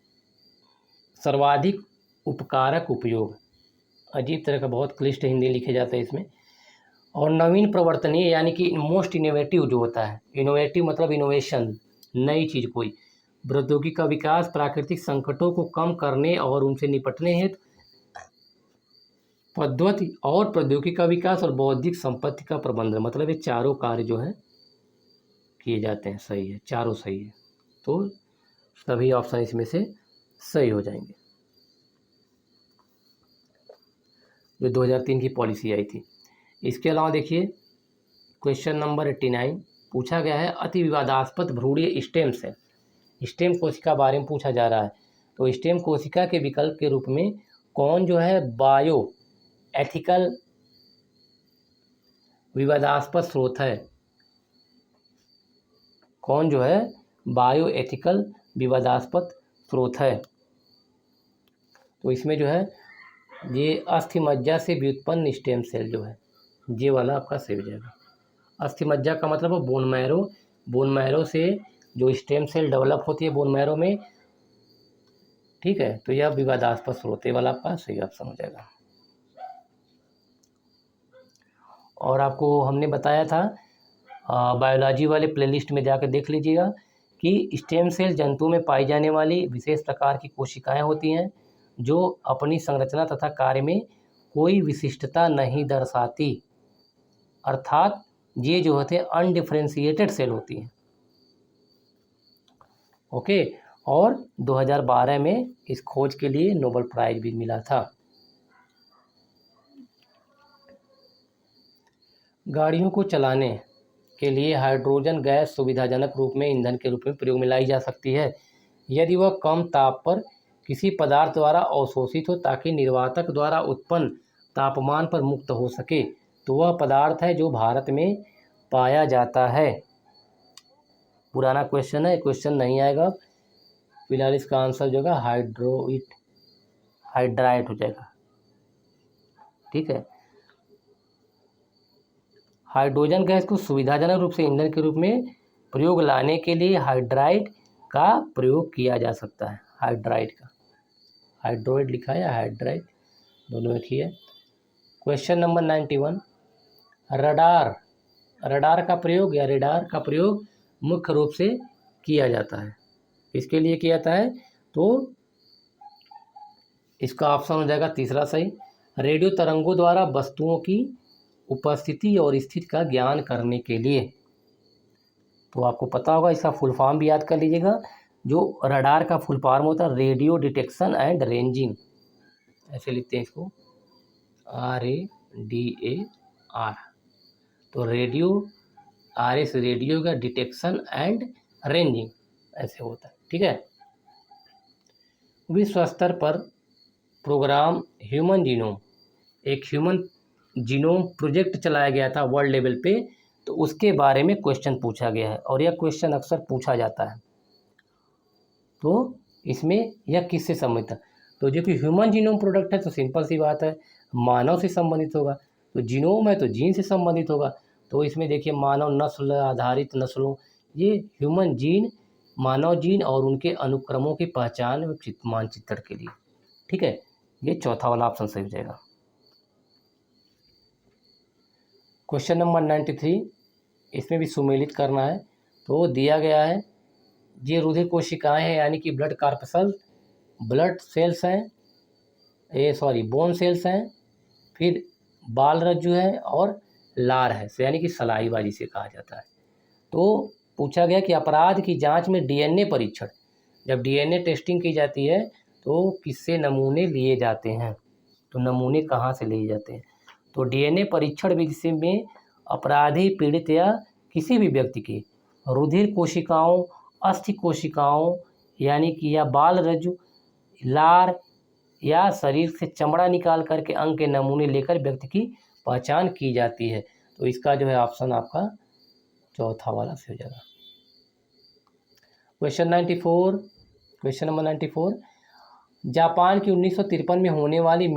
सर्वाधिक उपकारक उपयोग, अजीब तरह का बहुत क्लिष्ट हिंदी लिखे जाता है इसमें। और नवीन प्रवर्तनीय यानी कि मोस्ट इनोवेटिव जो होता है, इनोवेटिव मतलब इनोवेशन, नई चीज़ कोई, प्रौद्योगिकी का विकास प्राकृतिक संकटों को कम करने और उनसे निपटने हेतु पद्धति और प्रौद्योगिकी का विकास और बौद्धिक संपत्ति का प्रबंधन, मतलब ये चारों कार्य जो है किए जाते हैं, सही है, चारों सही है। तो सभी ऑप्शन इसमें से सही हो जाएंगे। जो 2003 की पॉलिसी आई थी। इसके अलावा देखिए क्वेश्चन नंबर 89 पूछा गया है, अति विवादास्पद भ्रूणीय स्टेम सेल, स्टेम कोशिका बारे में पूछा जा रहा है। तो स्टेम कोशिका के विकल्प के रूप में कौन जो है बायो एथिकल विवादास्पद स्रोत है, कौन जो है बायो एथिकल विवादास्पद स्रोत है। तो इसमें जो है ये अस्थि मज्जा से व्युत्पन्न स्टेम सेल जो है, ये वाला आपका सही हो जाएगा। अस्थि मज्जा का मतलब है बोन मैरो, बोन मैरो से जो स्टेम सेल डेवलप होती है बोन मैरो में, ठीक है, तो यह विवादास्पद स्रोत वाला आपका सही ऑप्शन हो जाएगा। और आपको हमने बताया था बायोलॉजी वाले प्लेलिस्ट में जाकर देख लीजिएगा कि स्टेम सेल जंतु में पाई जाने वाली विशेष प्रकार की कोशिकाएं होती हैं जो अपनी संरचना तथा कार्य में कोई विशिष्टता नहीं दर्शाती, अर्थात ये जो होते हैं अनडिफरेंशिएटेड सेल होती हैं, ओके। और 2012 में इस खोज के लिए नोबेल प्राइज भी मिला था। गाड़ियों को चलाने के लिए हाइड्रोजन गैस सुविधाजनक रूप में ईंधन के रूप में प्रयोग में लाई जा सकती है यदि वह कम ताप पर किसी पदार्थ द्वारा अवशोषित हो ताकि निर्वातक द्वारा उत्पन्न तापमान पर मुक्त हो सके। तो वह पदार्थ है जो भारत में पाया जाता है। पुराना क्वेश्चन है, क्वेश्चन नहीं आएगा, फिलहाल इसका आंसर जो होगा हाइड्राइट हो जाएगा, ठीक है। हाइड्रोजन गैस को सुविधाजनक रूप से ईंधन के रूप में प्रयोग लाने के लिए हाइड्राइड का प्रयोग किया जा सकता है। हाइड्राइड का, हाइड्रोइड लिखा है या हाइड्राइड, दोनों एक ही है। क्वेश्चन नंबर 91, रडार, रडार का प्रयोग या रेडार का प्रयोग मुख्य रूप से किया जाता है, इसके लिए किया जाता है तो इसका ऑप्शन हो जाएगा तीसरा सही। रेडियो तरंगों द्वारा वस्तुओं की उपस्थिति और स्थिति का ज्ञान करने के लिए। तो आपको पता होगा, इसका फुल फॉर्म भी याद कर लीजिएगा। जो रडार का फुल फॉर्म होता है रेडियो डिटेक्शन एंड रेंजिंग, ऐसे लिखते हैं इसको, RADAR। तो रेडियो, RS रेडियो का, डिटेक्शन एंड रेंजिंग ऐसे होता है, ठीक है। विश्व स्तर पर प्रोग्राम ह्यूमन जीनोम, एक ह्यूमन जीनोम प्रोजेक्ट चलाया गया था वर्ल्ड लेवल पे, तो उसके बारे में क्वेश्चन पूछा गया है और यह क्वेश्चन अक्सर पूछा जाता है। तो इसमें यह किससे संबंधित है? तो जो कि ह्यूमन जीनोम प्रोडक्ट है तो सिंपल सी बात है, मानव से संबंधित होगा। तो जीनोम है तो जीन से संबंधित होगा। तो इसमें देखिए मानव नस्ल आधारित नस्लों, ये ह्यूमन जीन, मानव जीन और उनके अनुक्रमों की पहचान और मानचित्रण के लिए, ठीक है। ये चौथा वाला ऑप्शन सही हो जाएगा। क्वेश्चन नंबर 93, इसमें भी सुमेलित करना है। तो दिया गया है, ये रुधिर कोशिकाएं हैं यानी कि ब्लड कार्पसल, ब्लड सेल्स हैं, बोन सेल्स हैं, फिर बाल रज्जु है और लार है, यानी कि सलाइवा जिसे कहा जाता है। तो पूछा गया कि अपराध की जांच में डीएनए परीक्षण, जब डीएनए टेस्टिंग की जाती है तो किससे नमूने लिए जाते हैं? तो नमूने कहाँ से लिए जाते हैं? तो डीएनए परीक्षण विधि में अपराधी पीड़ित या किसी भी व्यक्ति की रुधिर कोशिकाओं, अस्थि कोशिकाओं यानी कि या बाल रज्जु, लार या शरीर से चमड़ा निकाल करके अंग के नमूने लेकर व्यक्ति की पहचान की जाती है। तो इसका जो है ऑप्शन आपका चौथा वाला से हो जाएगा। क्वेश्चन नंबर 94, जापान की 1953 में होने वाली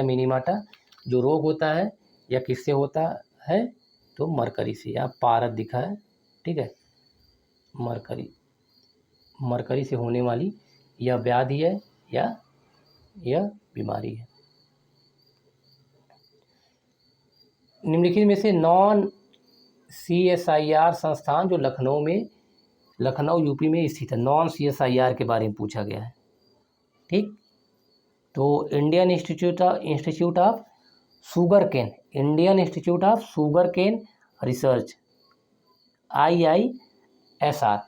मिनीमाटा जो रोग होता है या किससे होता है? तो मरकरी से, या पारद दिखा है, ठीक है, मरकरी से होने वाली यह व्याधि है या यह बीमारी है। निम्नलिखित में से नॉन CSIR संस्थान जो लखनऊ यूपी में स्थित है, नॉन CSIR के बारे में पूछा गया है, ठीक। तो Indian Institute of Sugar Cane Research, IISR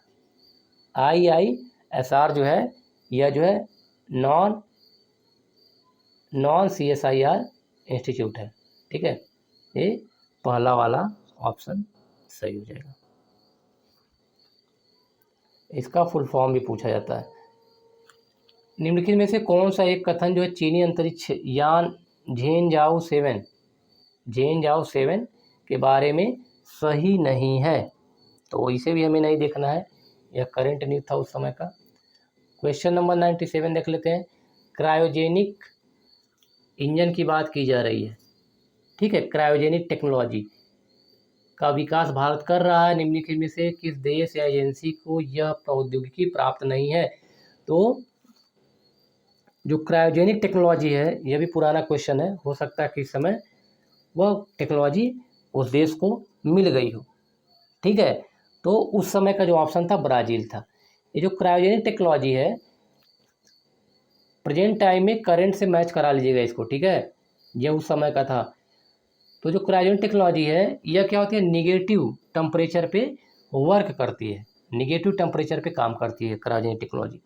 जो है, यह जो है नॉन CSIR इंस्टीट्यूट है, ठीक है। ये पहला वाला ऑप्शन सही हो जाएगा। इसका फुल फॉर्म भी पूछा जाता है। निम्नलिखित में से कौन सा एक कथन जो है चीनी अंतरिक्ष यान झेनझाओ 7 के बारे में सही नहीं है? तो इसे भी हमें नहीं देखना है, यह करंट न्यूज़ था उस समय का। क्वेश्चन नंबर 97 देख लेते हैं। क्रायोजेनिक इंजन की बात की जा रही है, ठीक है। क्रायोजेनिक टेक्नोलॉजी का विकास भारत कर रहा है, निम्नलिखित में से किस देश या एजेंसी को यह प्रौद्योगिकी प्राप्त नहीं है? तो जो क्रायोजेनिक टेक्नोलॉजी है, यह भी पुराना क्वेश्चन है, हो सकता है कि इस समय वह टेक्नोलॉजी उस देश को मिल गई हो, ठीक है। तो उस समय का जो ऑप्शन था ब्राज़ील था। ये जो क्रायोजेनिक टेक्नोलॉजी है, प्रेजेंट टाइम में करंट से मैच करा लीजिएगा इसको, ठीक है, यह उस समय का था। तो जो क्रायोजेनिक टेक्नोलॉजी है, यह क्या होती है? निगेटिव टेम्परेचर पे वर्क करती है, निगेटिव टेम्परेचर पे काम करती है cryogenic technology.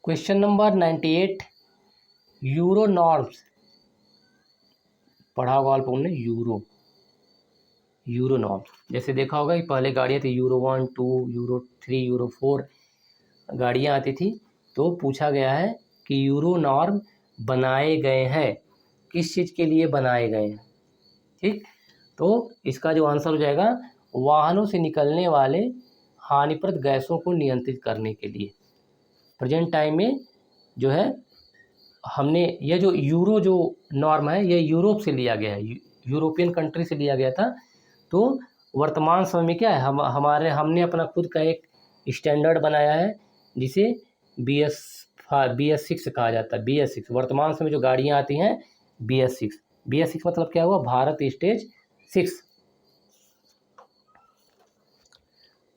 Question number 98, euro norms पढ़ा होगा आप लोगों ने, यूरो नॉर्म्स, जैसे देखा होगा कि पहले गाड़ियाँ थी यूरो 1, 2, यूरो 3, यूरो 4 गाड़ियाँ आती थी। तो पूछा गया है कि यूरो नॉर्म बनाए गए हैं, किस चीज़ के लिए बनाए गए हैं, ठीक। तो इसका जो आंसर हो जाएगा, वाहनों से निकलने वाले हानिप्रद गैसों को नियंत्रित करने के लिए। प्रेजेंट टाइम में जो है हमने यह जो यूरो जो नॉर्म है, यह यूरोप से लिया गया है, यूरोपियन कंट्री से लिया गया था। तो वर्तमान समय में क्या है, हमने अपना खुद का एक स्टैंडर्ड बनाया है जिसे BS6 कहा जाता है। BS6 वर्तमान समय जो गाड़ियाँ आती हैं, BS6 मतलब क्या हुआ? भारत स्टेज 6।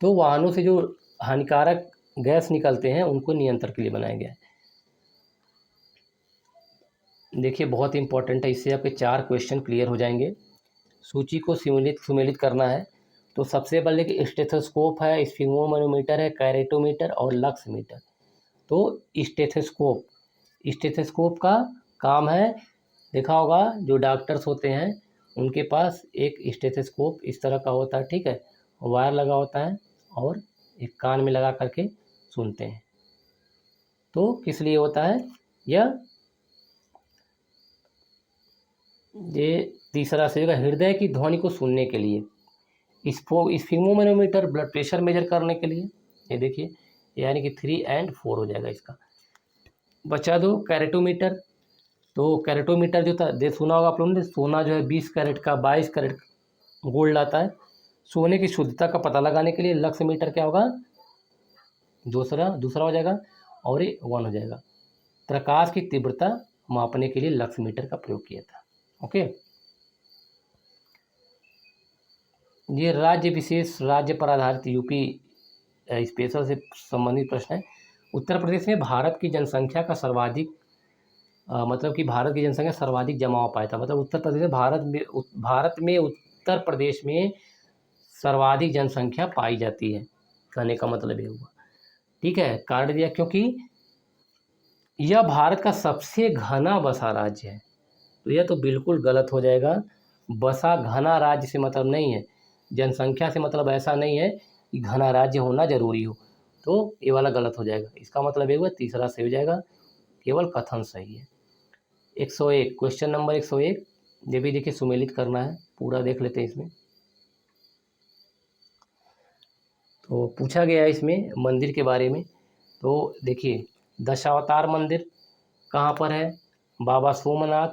तो वाहनों से जो हानिकारक गैस निकलते हैं उनको नियंत्रण के लिए बनाया गया है। देखिए बहुत इंपॉर्टेंट है, इससे आपके 4 क्वेश्चन क्लियर हो जाएंगे। सूची को सुमेलित करना है तो सबसे पहले कि स्टेथोस्कोप है, स्फिग्मोमैनोमीटर है, कैरेटोमीटर और लक्स मीटर। तो स्टेथोस्कोप का काम है, देखा होगा जो डॉक्टर्स होते हैं उनके पास एक स्टेथोस्कोप इस तरह का होता है, ठीक है, वायर लगा होता है और एक कान में लगा करके सुनते हैं। तो किस लिए होता है ये तीसरा से हृदय की ध्वनि को सुनने के लिए। स्फिग्मोमैनोमीटर ब्लड प्रेशर मेजर करने के लिए, ये देखिए यानी कि 3 और 4 हो जाएगा इसका। बचा दो कैरेटोमीटर। तो कैरेटोमीटर जो था दे सुना होगा आप लोगों ने, सोना जो है 20 कैरेट का 22 कैरेट गोल्ड आता है, सोने की शुद्धता का पता लगाने के लिए। लक्स मीटर क्या होगा, दूसरा हो जाएगा और ये 1 हो जाएगा। प्रकाश की तीव्रता मापने के लिए लक्स मीटर का प्रयोग किया था। ओके, ये राज्य विशेष राज्य पर आधारित यूपी स्पेशल से संबंधित प्रश्न है। उत्तर प्रदेश में भारत की जनसंख्या का सर्वाधिक मतलब कि भारत की जनसंख्या सर्वाधिक जमाव पाया था। मतलब उत्तर प्रदेश में उत्तर प्रदेश में सर्वाधिक जनसंख्या पाई जाती है, कहने का मतलब ये हुआ, ठीक है। कारण दिया क्योंकि यह भारत का सबसे घना बसा राज्य है। तो यह तो बिल्कुल गलत हो जाएगा। बसा घना राज्य से मतलब नहीं है, जनसंख्या से मतलब ऐसा नहीं है कि घना राज्य होना जरूरी हो, तो ये वाला गलत हो जाएगा। इसका मतलब ये हुआ तीसरा सही हो जाएगा, केवल कथन सही है। 101 क्वेश्चन नंबर 101, ये भी देखिए सुमेलित करना है, पूरा देख लेते हैं इसमें। तो पूछा गया है इसमें मंदिर के बारे में। तो देखिए दशावतार मंदिर कहाँ पर है, बाबा सोमनाथ,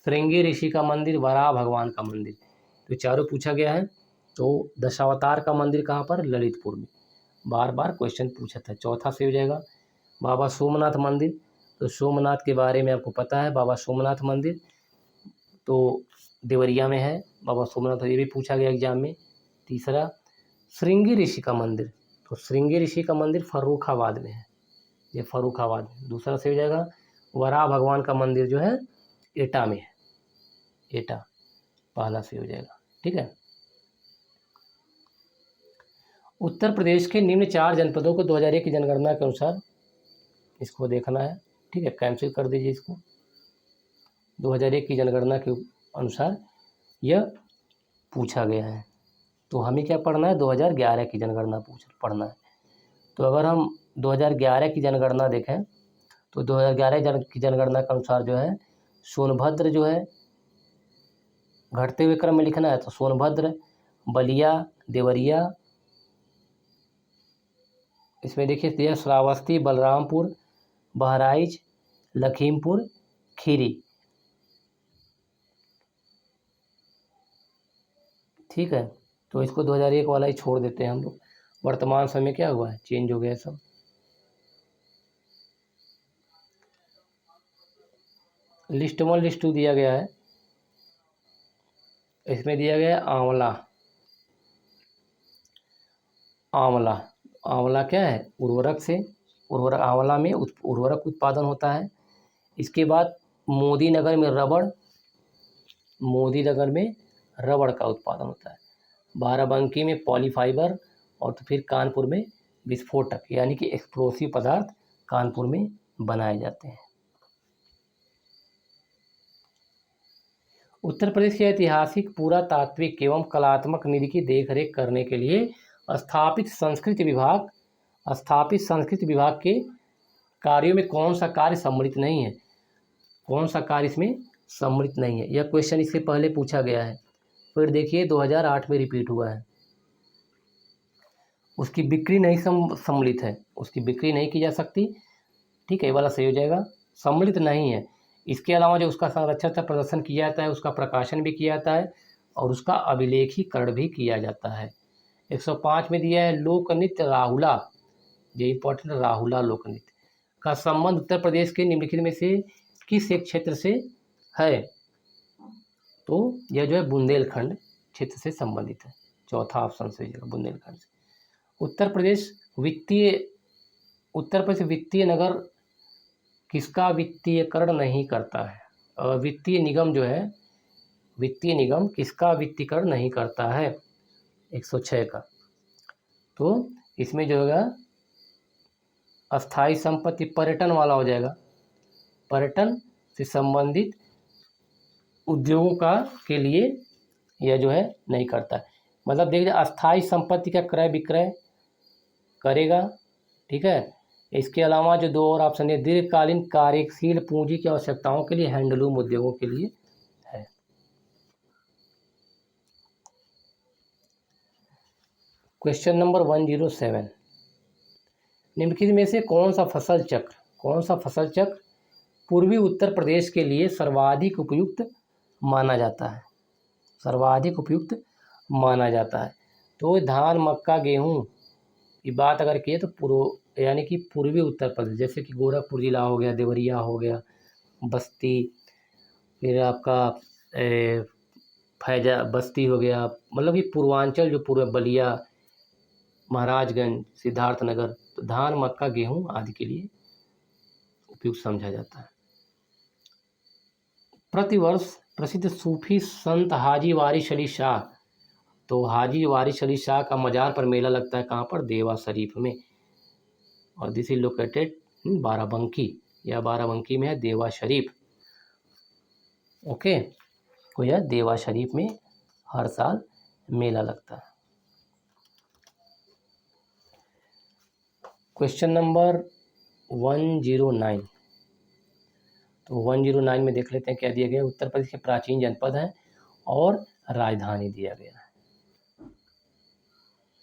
श्रृंगी ऋषि का मंदिर, वराह भगवान का मंदिर। तो चारों पूछा गया है। तो दशावतार का मंदिर कहाँ पर, ललितपुर में। बार बार क्वेश्चन पूछा था, चौथा से हो जाएगा। बाबा सोमनाथ मंदिर, तो सोमनाथ के बारे में आपको पता है, बाबा सोमनाथ मंदिर तो देवरिया में है बाबा सोमनाथ, ये भी पूछा गया एग्जाम में। तीसरा श्रृंगी ऋषि का मंदिर, तो श्रृंगी ऋषि का मंदिर फर्रुखाबाद में है, ये फर्रुखाबाद में। दूसरा से हो जाएगा वराह भगवान का मंदिर जो है एटा में है, एटा पहला से हो जाएगा, ठीक है। उत्तर प्रदेश के निम्न 4 जनपदों को 2001 की जनगणना के अनुसार इसको देखना है, ठीक है, कैंसिल कर दीजिए इसको। 2001 की जनगणना के अनुसार यह पूछा गया है, तो हमें क्या पढ़ना है, 2011 की जनगणना पढ़ना है। तो अगर हम 2011 की जनगणना देखें तो 2011 की जनगणना के अनुसार जो है सोनभद्र जो है घटते हुए क्रम में लिखना है, तो सोनभद्र, बलिया, देवरिया, इसमें देखिए दिया श्रावस्ती, बलरामपुर, बहराइच, लखीमपुर खीरी, ठीक है। तो इसको 2001 वाला ही छोड़ देते हैं हम लोग। वर्तमान समय क्या हुआ है, चेंज हो गया सब। लिस्ट 1 लिस्ट 2 दिया गया है, इसमें दिया गया है आंवला। आंवला, आंवला क्या है, उर्वरक आंवला में उर्वरक उत्पादन होता है। इसके बाद मोदी नगर में रबड़ का उत्पादन होता है। बाराबंकी में पॉलीफाइबर, और तो फिर कानपुर में विस्फोटक यानी कि एक्सप्लोसिव पदार्थ कानपुर में बनाए जाते हैं। उत्तर प्रदेश के ऐतिहासिक, पुरातात्विक एवं कलात्मक निधि की देखरेख करने के लिए स्थापित संस्कृत विभाग के कार्यों में कौन सा कार्य सम्मिलित नहीं है, कौन सा कार्य इसमें सम्मिलित नहीं है। यह क्वेश्चन इससे पहले पूछा गया है, फिर देखिए 2008 में रिपीट हुआ है। उसकी बिक्री नहीं सम्मिलित है, उसकी बिक्री नहीं की जा सकती, ठीक है, ये वाला सही हो जाएगा, सम्मिलित नहीं है। इसके अलावा जो उसका संरक्षण तथा प्रदर्शन किया जाता है, उसका प्रकाशन भी किया जाता है और उसका अभिलेखीकरण भी किया जाता है। 105 में दिया है लोक नृत्य राहुला, ये इंपॉर्टेंट, राहुला लोक नृत्य का संबंध उत्तर प्रदेश के निम्नलिखित में से किस एक क्षेत्र से है, तो यह जो है बुंदेलखंड क्षेत्र से संबंधित है। चौथा ऑप्शन सही जगह बुंदेलखंड से। उत्तर प्रदेश वित्तीय नगर किसका वित्तीयकरण नहीं करता है? वित्तीय निगम जो है, वित्तीय निगम किसका वित्तीयकरण नहीं करता है? 106 का। तो इसमें जो होगा अस्थाई संपत्ति पर्यटन वाला हो जाएगा, पर्यटन से संबंधित उद्योगों का के लिए यह जो है नहीं करता है। मतलब देखिए अस्थाई संपत्ति का क्रय विक्रय करेगा, ठीक है। इसके अलावा जो दो और ऑप्शन है, दीर्घकालीन कार्यशील पूंजी की आवश्यकताओं के लिए हैंडलूम उद्योगों के लिए है। क्वेश्चन नंबर 107, निम्नलिखित में से कौन सा फसल चक्र पूर्वी उत्तर प्रदेश के लिए सर्वाधिक उपयुक्त माना जाता है? सर्वाधिक उपयुक्त माना जाता है। तो धान, मक्का, गेहूँ की बात अगर किए तो यानी कि पूर्वी उत्तर प्रदेश, जैसे कि गोरखपुर जिला हो गया, देवरिया हो गया, बस्ती, फिर आपका फैजा बस्ती हो गया, मतलब कि पूर्वांचल जो पूर्व बलिया, महाराजगंज, सिद्धार्थनगर, तो धान, मक्का, गेहूँ आदि के लिए उपयुक्त समझा जाता है। प्रतिवर्ष प्रसिद्ध सूफी संत हाजी वारिस अली शाह, तो हाजी वारिस अली शाह का मजार पर मेला लगता है कहाँ पर? देवा शरीफ में, और this is located in Barabanki, या बाराबंकी में है देवा शरीफ। ओके, तो यह देवा शरीफ में हर साल मेला लगता है। क्वेश्चन नंबर 109, तो 109 में देख लेते हैं क्या दिया गया। उत्तर प्रदेश के प्राचीन जनपद हैं और राजधानी दिया गया है,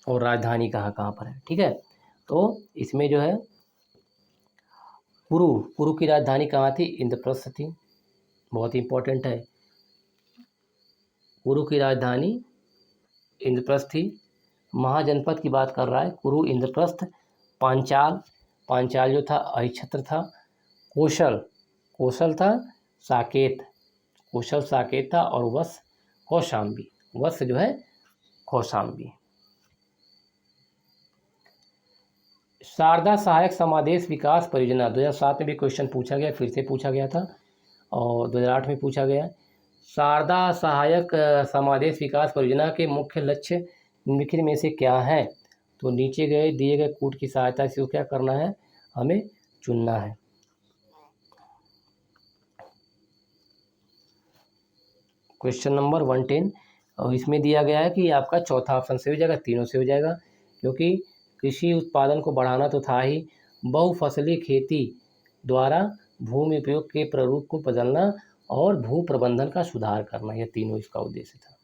और राजधानी कहाँ कहाँ पर है, ठीक है। तो इसमें जो है कुरु की राजधानी कहाँ थी? इंद्रप्रस्थ थी, बहुत इंपॉर्टेंट है। कुरु की राजधानी इंद्रप्रस्थ थी। महाजनपद की बात कर रहा है, कुरु, इंद्रप्रस्थ। पांचाल जो था अहिछत्र था। कौशल था साकेत था, और वत्स जो है कौशाम्बी। शारदा सहायक समादेश विकास परियोजना 2007 में भी क्वेश्चन पूछा गया, फिर से पूछा गया था, और 2008 में पूछा गया। शारदा सहायक समादेश विकास परियोजना के मुख्य लक्ष्य निम्नलिखित में से क्या है? तो नीचे दिए गए कूट की सहायता से क्या करना है? हमें चुनना है। क्वेश्चन नंबर 110, और इसमें दिया गया है कि आपका चौथा ऑप्शन से हो जाएगा, तीनों से हो जाएगा, क्योंकि कृषि उत्पादन को बढ़ाना तो था ही, बहुफसली खेती द्वारा भूमि उपयोग के प्रारूप को बदलना और भू प्रबंधन का सुधार करना, यह तीनों इसका उद्देश्य था।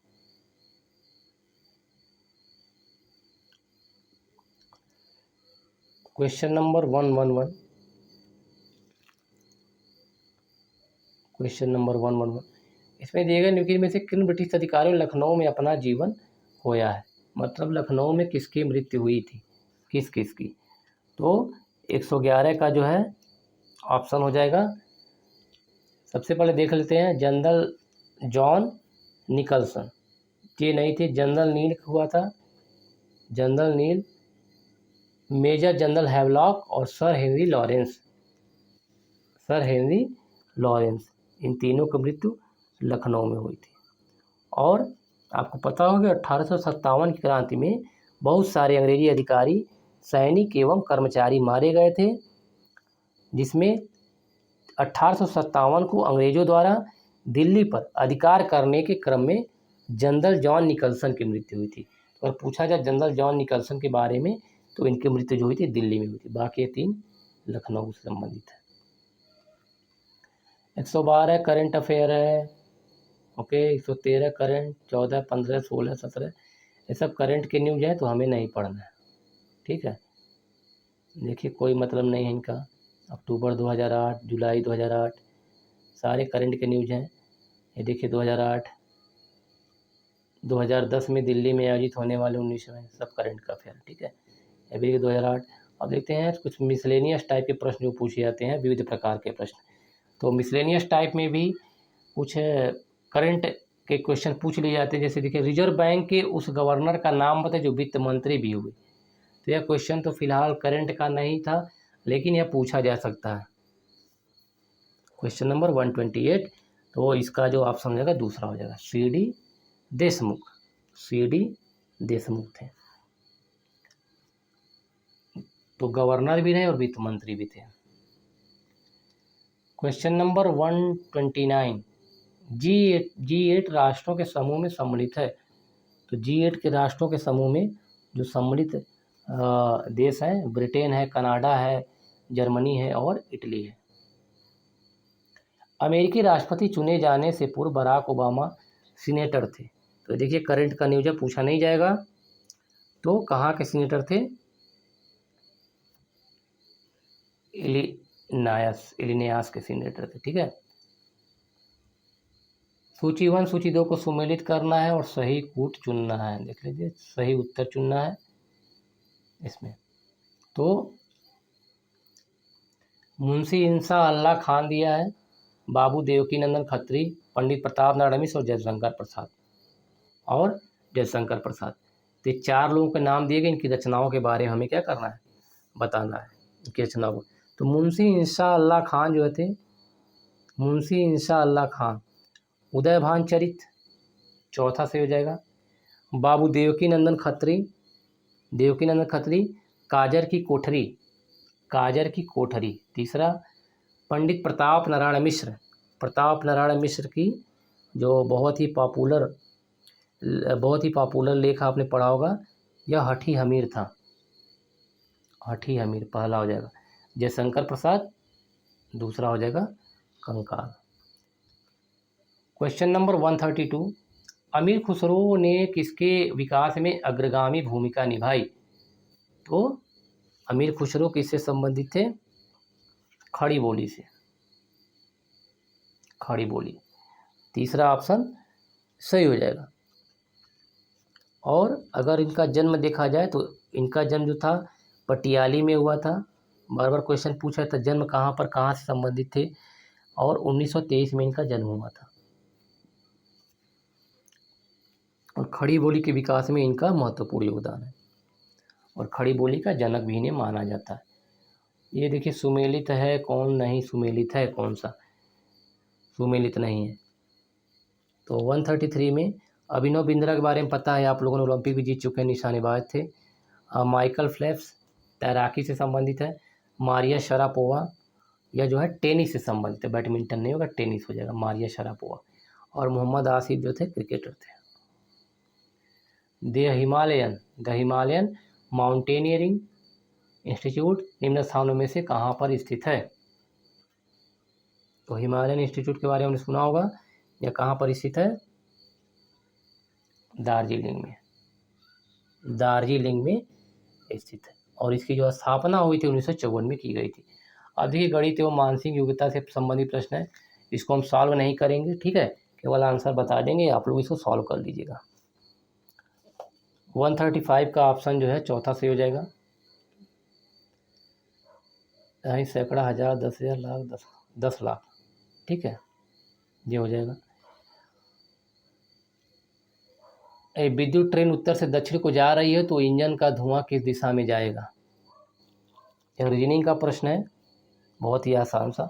क्वेश्चन नंबर 111, इसमें दिए गए निम्नलिखित में से किन ब्रिटिश अधिकारियों ने लखनऊ में अपना जीवन खोया है? मतलब लखनऊ में किसकी मृत्यु हुई थी, किस की? तो 111 का जो है ऑप्शन हो जाएगा। सबसे पहले देख लेते हैं, जनरल जॉन निकल्सन, ये नहीं थे। जनरल नील हुआ था, जनरल नील, मेजर जनरल हैवलॉक और सर हेनरी लॉरेंस, इन तीनों की मृत्यु लखनऊ में हुई थी। और आपको पता होगा 1857 की क्रांति में बहुत सारे अंग्रेजी अधिकारी, सैनिक एवं कर्मचारी मारे गए थे, जिसमें 1857 को अंग्रेजों द्वारा दिल्ली पर अधिकार करने के क्रम में जनरल जॉन निकल्सन की मृत्यु हुई थी। और पूछा जाए जनरल जॉन निकल्सन के बारे में, तो इनकी मृत्यु जो हुई थी दिल्ली में हुई थी, बाकी 3 लखनऊ से संबंधित है। 112 करंट अफेयर है, ओके। 113 करंट, 14, 15, 16, 17, ये सब करंट के न्यूज हैं, तो हमें नहीं पढ़ना है, ठीक है। देखिए कोई मतलब नहीं है इनका। अक्टूबर 2008, जुलाई 2008, सारे करंट के न्यूज हैं। ये देखिए 2008, 2010 में दिल्ली में आयोजित होने वाले 19वें, सब करंट का अफेयर, ठीक है। ये भी 2008। अब देखते हैं कुछ मिसलेनियस टाइप के प्रश्न जो पूछे जाते हैं, विविध प्रकार के प्रश्न। तो मिसलेनियस टाइप में भी कुछ करंट के क्वेश्चन पूछ लिए जाते हैं। जैसे देखिए, रिजर्व बैंक के उस गवर्नर का नाम बताए जो वित्त मंत्री भी हुए। तो यह क्वेश्चन तो फिलहाल करंट का नहीं था, लेकिन यह पूछा जा सकता है। क्वेश्चन नंबर 128, तो इसका जो ऑप्शन हो जाएगा दूसरा हो जाएगा, सी.डी. देशमुख। सी.डी. देशमुख थे, तो गवर्नर भी रहे और वित्त मंत्री भी थे। क्वेश्चन नंबर 129, जी8 राष्ट्रों के समूह में सम्मिलित है। तो जी8 के राष्ट्रों के समूह में जो सम्मिलित देश हैं, ब्रिटेन है, कनाडा है, जर्मनी है और इटली है। अमेरिकी राष्ट्रपति चुने जाने से पूर्व बराक ओबामा सीनेटर थे। तो देखिए, करंट का न्यूज है, पूछा नहीं जाएगा। तो कहाँ के सीनेटर थे? इलिनॉयस के सीनेटर थे। ठीक है, सूची 1 सूची 2 को सुमेलित करना है और सही कूट चुनना है। देख लीजिए, सही उत्तर चुनना है इसमें। तो मुंशी इंसा अल्लाह खान दिया है, बाबू देवकीनंदन खत्री, पंडित प्रताप नारायण मिश्र और जयशंकर प्रसाद। तो 4 लोगों के नाम दिए गए, इनकी रचनाओं के बारे में हमें क्या करना है, बताना है इनकी रचनाओं को। तो मुंशी इंसा अल्लाह खान जो थे, मुंशी इंसा अल्लाह खान उदयभान चरित, चौथा से हो जाएगा। बाबू देवकीनंदन खत्री काजर की कोठरी, तीसरा। पंडित प्रताप नारायण मिश्र की जो बहुत ही पॉपुलर लेख आपने पढ़ा होगा, यह हठी हमीर था। हठी हमीर पहला हो जाएगा। जयशंकर प्रसाद दूसरा हो जाएगा कंकाल। क्वेश्चन नंबर 132, अमीर खुसरो ने किसके विकास में अग्रगामी भूमिका निभाई? तो अमीर खुसरो किससे संबंधित थे? खड़ी बोली से। खड़ी बोली, तीसरा ऑप्शन सही हो जाएगा। और अगर इनका जन्म देखा जाए तो इनका जन्म जो था पटियाली में हुआ था। बार बार क्वेश्चन पूछा था जन्म कहाँ पर, कहाँ से संबंधित थे, और 1923 में इनका जन्म हुआ था। और खड़ी बोली के विकास में इनका महत्वपूर्ण योगदान है, और खड़ी बोली का जनक भी इन्हें माना जाता है। ये देखिए, सुमेलित है कौन, नहीं सुमेलित है कौन सा, सुमेलित नहीं है। तो 133 में अभिनव बिंद्रा के बारे में पता है आप लोगों ने, ओलंपिक भी जीत चुके हैं, निशानेबाज थे। माइकल फेल्प्स तैराकी से संबंधित है। मारिया शरापोवा यह जो है टेनिस से संबंधित है, बैडमिंटन नहीं होगा, टेनिस हो जाएगा, मारिया शरापोवा। और मोहम्मद आसिफ जो थे क्रिकेटर थे। द हिमालयन माउंटेनियरिंग इंस्टीट्यूट निम्न स्थानों में से कहाँ पर स्थित है? तो हिमालयन इंस्टीट्यूट के बारे में हमने सुना होगा, यह कहाँ पर स्थित है? दार्जिलिंग में स्थित है। और इसकी जो स्थापना हुई थी 1954 में की गई थी। अब देखिए, गणित एवं मानसिक योग्यता से संबंधित प्रश्न है, इसको हम सॉल्व नहीं करेंगे, ठीक है, केवल आंसर बता देंगे, आप लोग इसको सॉल्व कर लीजिएगा। 135 का ऑप्शन जो है चौथा से हो जाएगा। सैकड़ा, हज़ार, 10,000, लाख, 10 लाख, ठीक है, ये हो जाएगा। विद्युत ट्रेन उत्तर से दक्षिण को जा रही है तो इंजन का धुआं किस दिशा में जाएगा? यह रीजनिंग का प्रश्न है, बहुत ही आसान सा।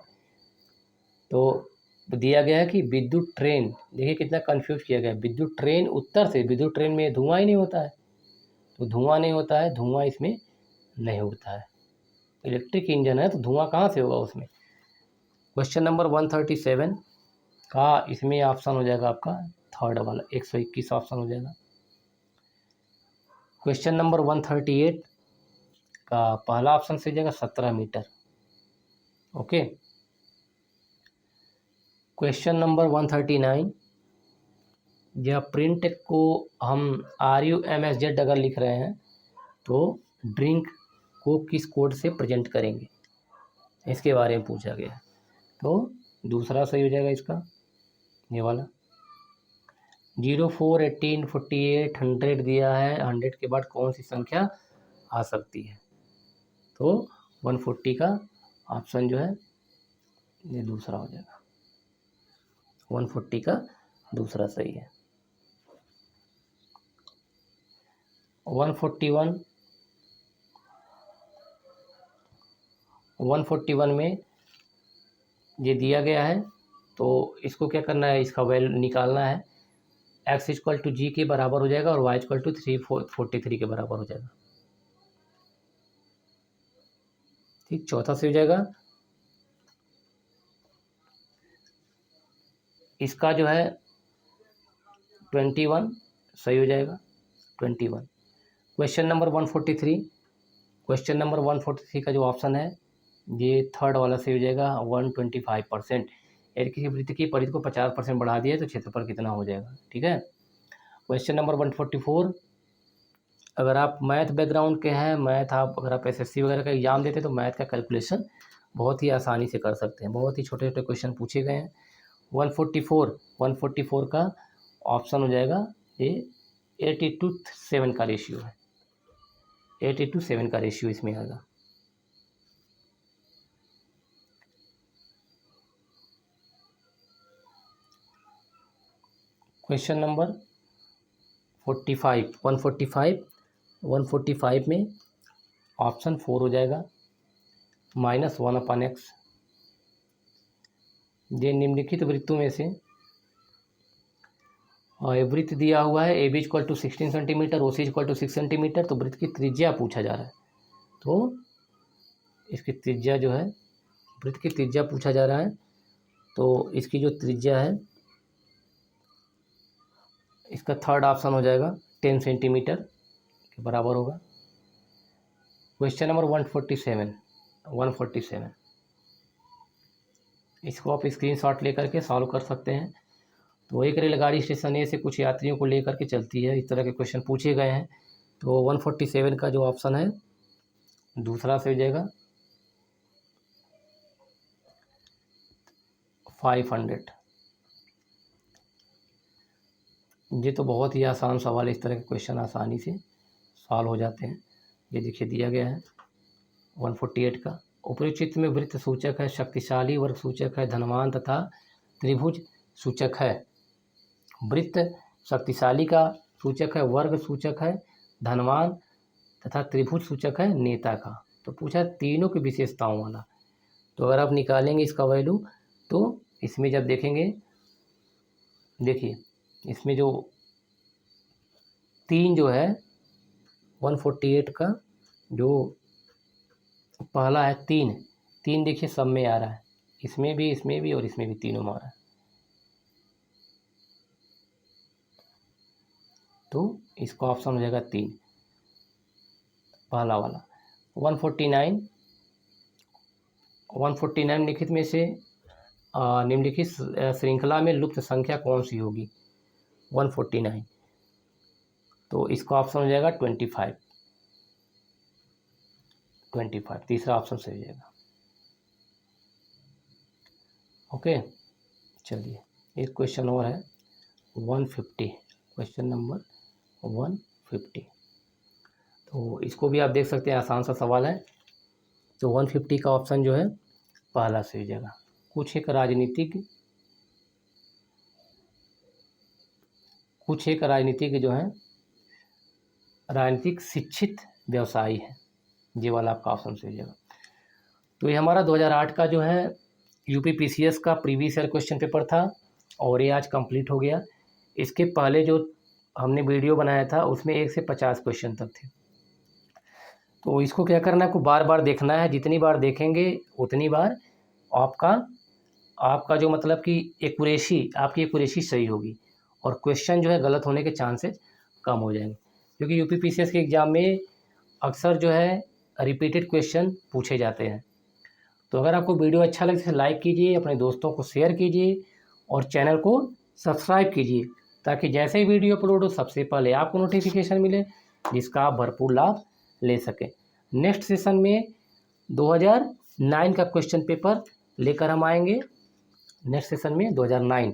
तो दिया गया है कि विद्युत ट्रेन, देखिए कितना कंफ्यूज किया गया है, विद्युत ट्रेन उत्तर से, विद्युत ट्रेन में धुआं ही नहीं होता है, तो धुआं नहीं होता है, धुआं इसमें नहीं उड़ता है। इलेक्ट्रिक इंजन है तो धुआं कहाँ से होगा उसमें। क्वेश्चन नंबर 137 का इसमें ऑप्शन हो जाएगा आपका थर्ड वाला, 121 ऑप्शन हो जाएगा। क्वेश्चन नंबर 138 का पहला ऑप्शन से जाएगा 17 मीटर। ओके। क्वेश्चन नंबर 139, यह प्रिंट को हम RUMSZ अगर लिख रहे हैं तो ड्रिंक को किस कोड से प्रेजेंट करेंगे, इसके बारे में पूछा गया है। तो दूसरा सही हो जाएगा इसका, ये वाला। 0, 4, 18, 48, 100 दिया है, 100 के बाद कौन सी संख्या आ सकती है? तो 140 का ऑप्शन जो है ये दूसरा हो जाएगा, 140 का दूसरा सही है। 141 में ये दिया गया है, तो इसको क्या करना है, इसका वैल्यू निकालना है। x इक्वल टू जी के बराबर हो जाएगा और y इक्वल टू 343 के बराबर हो जाएगा। ठीक, चौथा से हो जाएगा। इसका जो है 21 सही हो जाएगा, 21। क्वेश्चन नंबर 143, क्वेश्चन नंबर 143 का जो ऑप्शन है ये थर्ड वाला सही हो जाएगा, 125%। यदि किसी वृत्त की परिधि को 50% बढ़ा दिया तो क्षेत्रफल कितना हो जाएगा। ठीक है। क्वेश्चन नंबर 144, अगर आप मैथ बैकग्राउंड के हैं, अगर आप एसएससी वगैरह का एग्जाम देते तो मैथ का कैलकुलेशन बहुत ही आसानी से कर सकते हैं, बहुत ही छोटे छोटे क्वेश्चन पूछे गए हैं। 144 का ऑप्शन हो जाएगा ये 80:7 का रेशियो है, 80:7 का रेशियो इसमें आएगा। क्वेश्चन नंबर 145 में ऑप्शन 4 हो जाएगा, -1/x। ये निम्नलिखित वृत्तों में से वृत्त दिया हुआ है, AB equal to 16 centimetre, OC equal to 6 centimetre. तो वृत्त की त्रिज्या पूछा जा रहा है, तो इसकी त्रिज्या जो है, वृत्त की त्रिज्या पूछा जा रहा है, तो इसकी जो त्रिज्या है इसका थर्ड ऑप्शन हो जाएगा 10 सेंटीमीटर के बराबर होगा। क्वेश्चन नंबर 147, इसको आप स्क्रीनशॉट लेकर के सॉल्व कर सकते हैं। तो एक रेलगाड़ी स्टेशन ए से कुछ यात्रियों को लेकर के चलती है, इस तरह के क्वेश्चन पूछे गए हैं। तो 147 का जो ऑप्शन है दूसरा से हो जाएगा 500। ये तो बहुत ही आसान सवाल है, इस तरह के क्वेश्चन आसानी से सॉल्व हो जाते हैं। ये देखिए दिया गया है 148 का। ऊपरी चित्र में वृत्त सूचक है, शक्तिशाली वर्ग सूचक है, धनवान तथा त्रिभुज सूचक है। वृत्त शक्तिशाली का सूचक है, वर्ग सूचक है, धनवान तथा त्रिभुज सूचक है नेता का। तो पूछा तीनों की विशेषताओं वाला। तो अगर आप निकालेंगे इसका वैल्यू तो इसमें जब देखेंगे, देखिए इसमें जो 3 जो है 148 का जो पहला है 3 देखिए सब में आ रहा है, इसमें भी और इसमें भी, तीनों में आ रहा है। तो इसका ऑप्शन हो जाएगा 3, पहला वाला। 149 निम्नलिखित में से निम्नलिखित श्रृंखला में लुप्त संख्या कौन सी होगी। 149, तो इसका ऑप्शन हो जाएगा 25, तीसरा ऑप्शन सही हो जाएगा। ओके, चलिए एक क्वेश्चन और है 150, क्वेश्चन नंबर 150। तो इसको भी आप देख सकते हैं, आसान सा सवाल है। तो 150 का ऑप्शन जो है पहला सही हो जाएगा। कुछ एक राजनीतिक जो है राजनीतिक शिक्षित व्यवसायी है, ये वाला आपका ऑप्शन सही हो जाएगा। तो ये हमारा 2008 का जो है UPPCS का प्रीवियस ईयर क्वेश्चन पेपर था और ये आज कंप्लीट हो गया। इसके पहले जो हमने वीडियो बनाया था उसमें 1 से 50 क्वेश्चन तक थे। तो इसको क्या करना है, आपको बार बार देखना है, जितनी बार देखेंगे उतनी बार आपका जो मतलब कि आपकी एक्यूरेसी सही होगी और क्वेश्चन जो है गलत होने के चांसेस कम हो जाएंगे। क्योंकि UPPCS के एग्ज़ाम में अक्सर जो है रिपीटेड क्वेश्चन पूछे जाते हैं। तो अगर आपको वीडियो अच्छा लगे तो लाइक कीजिए, अपने दोस्तों को शेयर कीजिए और चैनल को सब्सक्राइब कीजिए, ताकि जैसे ही वीडियो अपलोड हो सबसे पहले आपको नोटिफिकेशन मिले, जिसका आप भरपूर लाभ ले सकें। नेक्स्ट सेशन में 2009 का क्वेश्चन पेपर लेकर हम आएंगे। नेक्स्ट सेशन में 2009